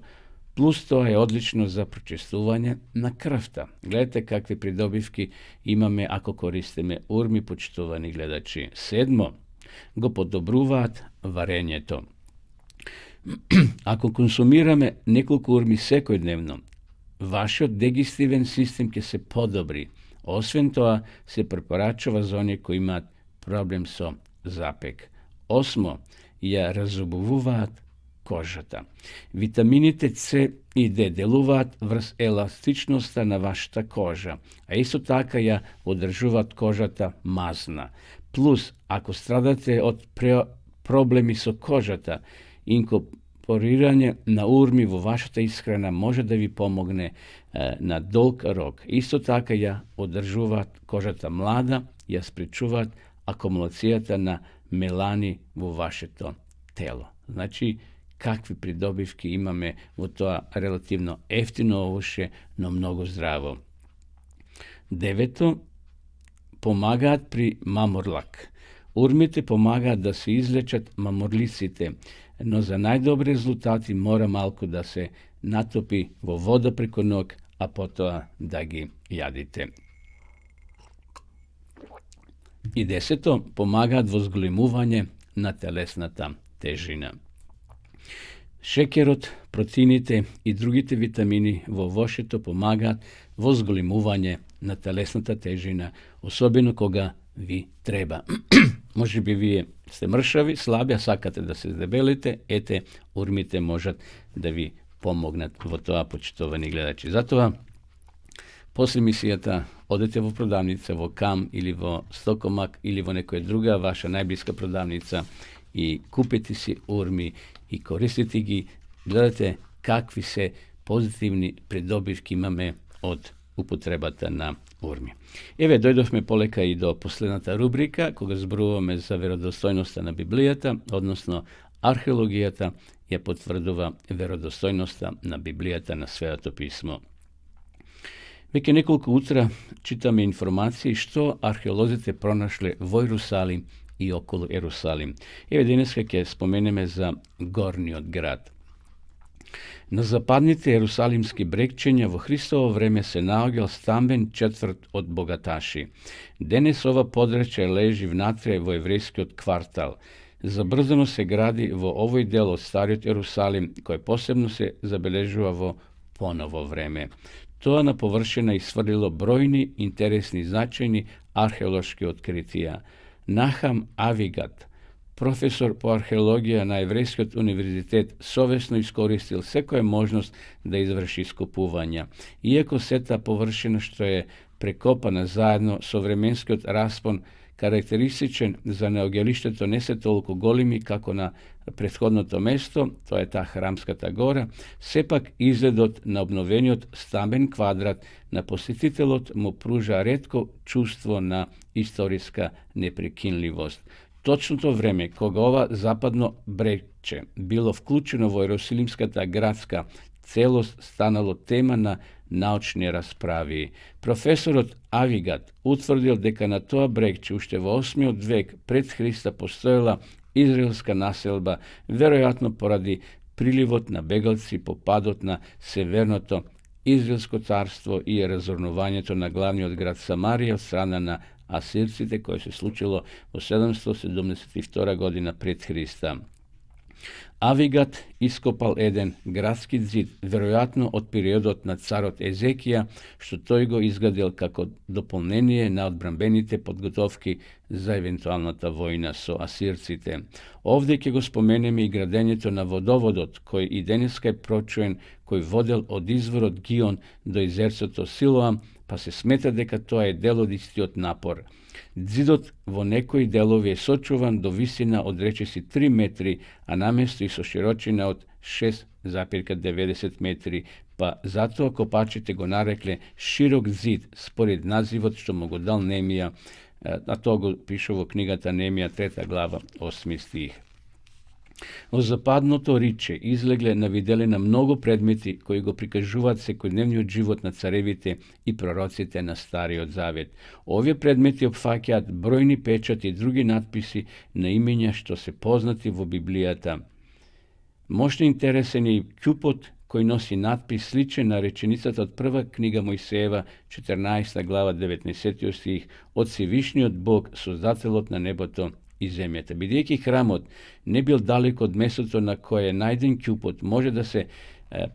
Plus to je odlično za pročistovanje na krvta. Gledajte kakve pridobivki imame ako koristime urmi, počtovani gledači. 7. Go podobruvat varenje to. Ako konsumirame nekoliko urmi sekojdnevno, vaš digestiven sistem će se podobri. Osven toga se preporačava za one koji ima problem so zapek. 8. Je razobuvat kožata. Vitaminite C i D deluvat vrst elastičnosti na vašta koža, a isto tako je održuvat kožata mazna. Plus, ako stradate od problemi so kožata, inkorporiranje na urmi vo vašta ishrana može da vi pomogne na dolg rok. Isto tako je održuvat kožata mlada, je sprečuvat akumulacijata na melani vo vašeto telo. Znači, kakvi pridobivki imame vo to relativno eftino ovuše, no mnogo zdravo. 9. Pomagat pri mamorlak. Urmite pomagat da se izlečat mamorlicite, no za najdobre rezultati mora malko da se natopi vo voda preko nog, a potom da gi jadite. I 10. Pomagat vo zglimuvanje na telesnata težina. Šekerot, proteinite i drugite vitamini vo vošeto pomagat vo zglimuvanje na telesnata težina, osobino koga vi treba. Može bi vi ste mršavi, slabi, a sakate da se zdebelite, ete, urmite možat da vi pomognat vo toa, počtovani gledači. Zato vam После мисијата одете во продавница, во КАМ или во Стокомак или во некоја друга ваша најблиска продавница и купете си урми и користите ги, гледате какви се позитивни придобивки имаме од употребата на урми. Еве, дојдовме полека и до последната рубрика, кога зборуваме за веродостојноста на Библијата, односно археологијата ја потврдува веродостојноста на Библијата, на Светото писмо. Веќе неколку утра читаме информации што археолозите пронашле во Ерусалим и околу Ерусалим. Еве, денеска ќе споменеме за горниот град. На западните ерусалимски брегчења во Христово време се наоѓал стамбен четврт од богаташи. Денес ова подрече лежи внатре во еврејскиот квартал. Забрзано се гради во овој дел од стариот Ерусалим, кој посебно се забележува во поново време. Тоа на површина исфрлило бројни интересни значајни археолошки откритија. Нахам Авигат, професор по археологија на Еврејскиот универзитет, совесно искористил секоја можност да изврши ископувања. Иако сета површина што е прекопана заедно со временскиот распон, карактеристичен за неогелиштето, не се толку големи како на претходното место, тоа е таа Храмската гора, сепак изгледот на обновениот стамбен квадрат на посетителот му пружа ретко чувство на историска непрекинливост. Точното време кога ова западно брегче било вклучено во Ерусалимската градска целост, станало тема на научни расправи. Професорот Авигат утврдил дека на тоа брегче уште во 8 век пред Христа постоела израелска населба, веројатно поради приливот на бегалци по падот на Северното Израелско царство и разорнувањето на главниот град Самарија од страна на асирците, кој се случило во 772 година пред Христа. Авигат ископал еден градски зид, веројатно од периодот на царот Езекија, што тој го изградил како дополнение на одбранбените подготовки за евентуалната војна со асирците. Овде ќе го споменеме и градењето на водоводот, кој и денеска е прочуен, кој водел од изворот Гион до езерцето Силоам, па се смета дека тоа е дел од истиот напор. Зидот во некои делови е сочуван до висина од речиси 3 метри, а наместо и со широчина од 6,90 метри, па затоа копачите го нарекле широк зид според називот што му го дал Немија, а тоа го пише во книгата Немија 3 глава 8 стих. Во западното риче излегле навидели на многу предмети кои го прикажуваат секојдневниот живот на царевите и пророците на Стариот Завет. Овие предмети опфаќаат бројни печати и други надписи на имења што се познати во Библијата. Можно интересен е и ќупот кој носи надпис сличен на реченицата од прва книга Мојсеева, 14 глава 19 стих, од Севишниот Бог, создателот на небото и земјата. Бидејќи храмот не бил далеко од местото на кое е најден ќупот, може да се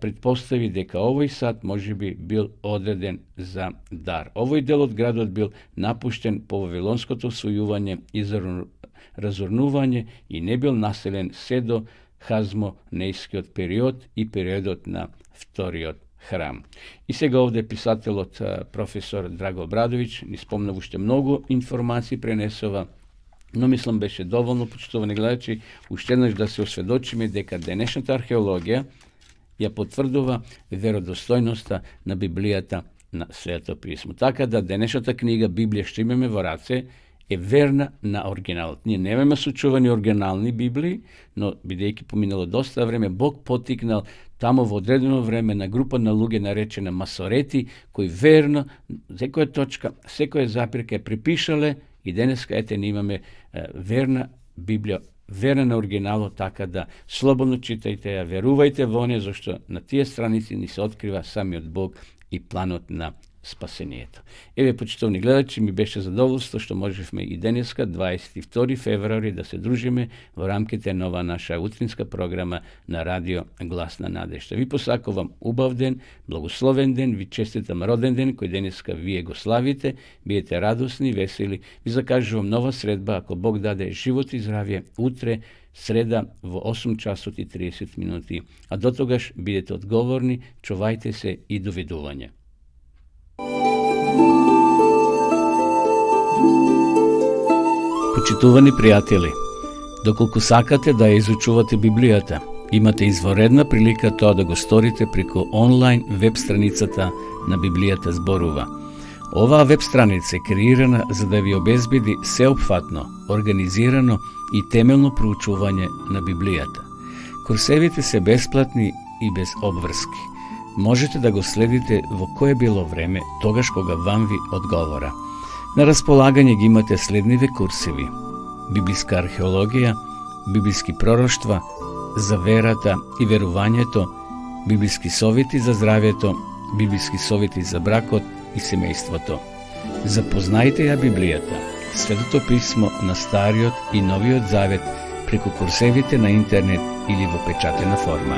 предпостави дека овој сад можеби бил одреден за дар. Овој дел од градот бил напуштен по вавилонското освојување и разорнување и не бил населен се до хазмонејскиот период и периодот на вториот храм. И сега овде писателот професор Драго Обрадовиќ ни спомна уште многу информации, пренесува, но мислам беше доволно, почитувани гледачи, уште еднаш да се осведочиме дека денешната археологија ја потврдува веродостојноста на Библијата, на Светото писмо. Така да денешната книга Библија што имаме во раце е верна на оригиналот. Ние немаме сочувани оригинални Библии, но бидејќи поминало доста време, Бог потикнал тамо во одредено време на група на луѓе наречена масорети, кои верно секоја точка, секоја запирка е припишале и денеска ете ние имаме верна Библија, верна на оригиналот, така да слободно читајте ја, верувајте во неја, зашто на тие страници ни се открива самиот Бог и планот на спасението. Еве, почитувани гледачи, ми беше задоволство што можевме и денеска, 22 февруари, да се дружиме во рамките на ова наша утринска програма на радио Глас на надежда. Ви посакувам убав ден, благословен ден, ви честитам роден ден кој денеска вие го славите, биете радосни, весели. Ви закажувам нова средба, ако Бог даде живот и здравје, утре, среда во 8 часот и 30 минути. А до тогаш бидете одговорни, чувајте се и довидување. Почитувани пријатели, доколку сакате да ја изучувате Библијата, имате изворедна прилика тоа да го сторите преку онлайн веб страницата на Библијата зборува. Оваа веб страница е креирана за да ви обезбеди сеопфатно, организирано и темелно проучување на Библијата. Курсевите се бесплатни и без обврски. Можете да го следите во кое било време, тогаш кога вам ви одговора. На располагање ги имате следниве курсеви: библиска археологија, библиски пророштва, за верата и верувањето, библиски совети за здравјето, библиски совети за бракот и семејството. Запознајте ја Библијата, Светото писмо на Стариот и Новиот Завет преку курсевите на интернет или во печатена форма.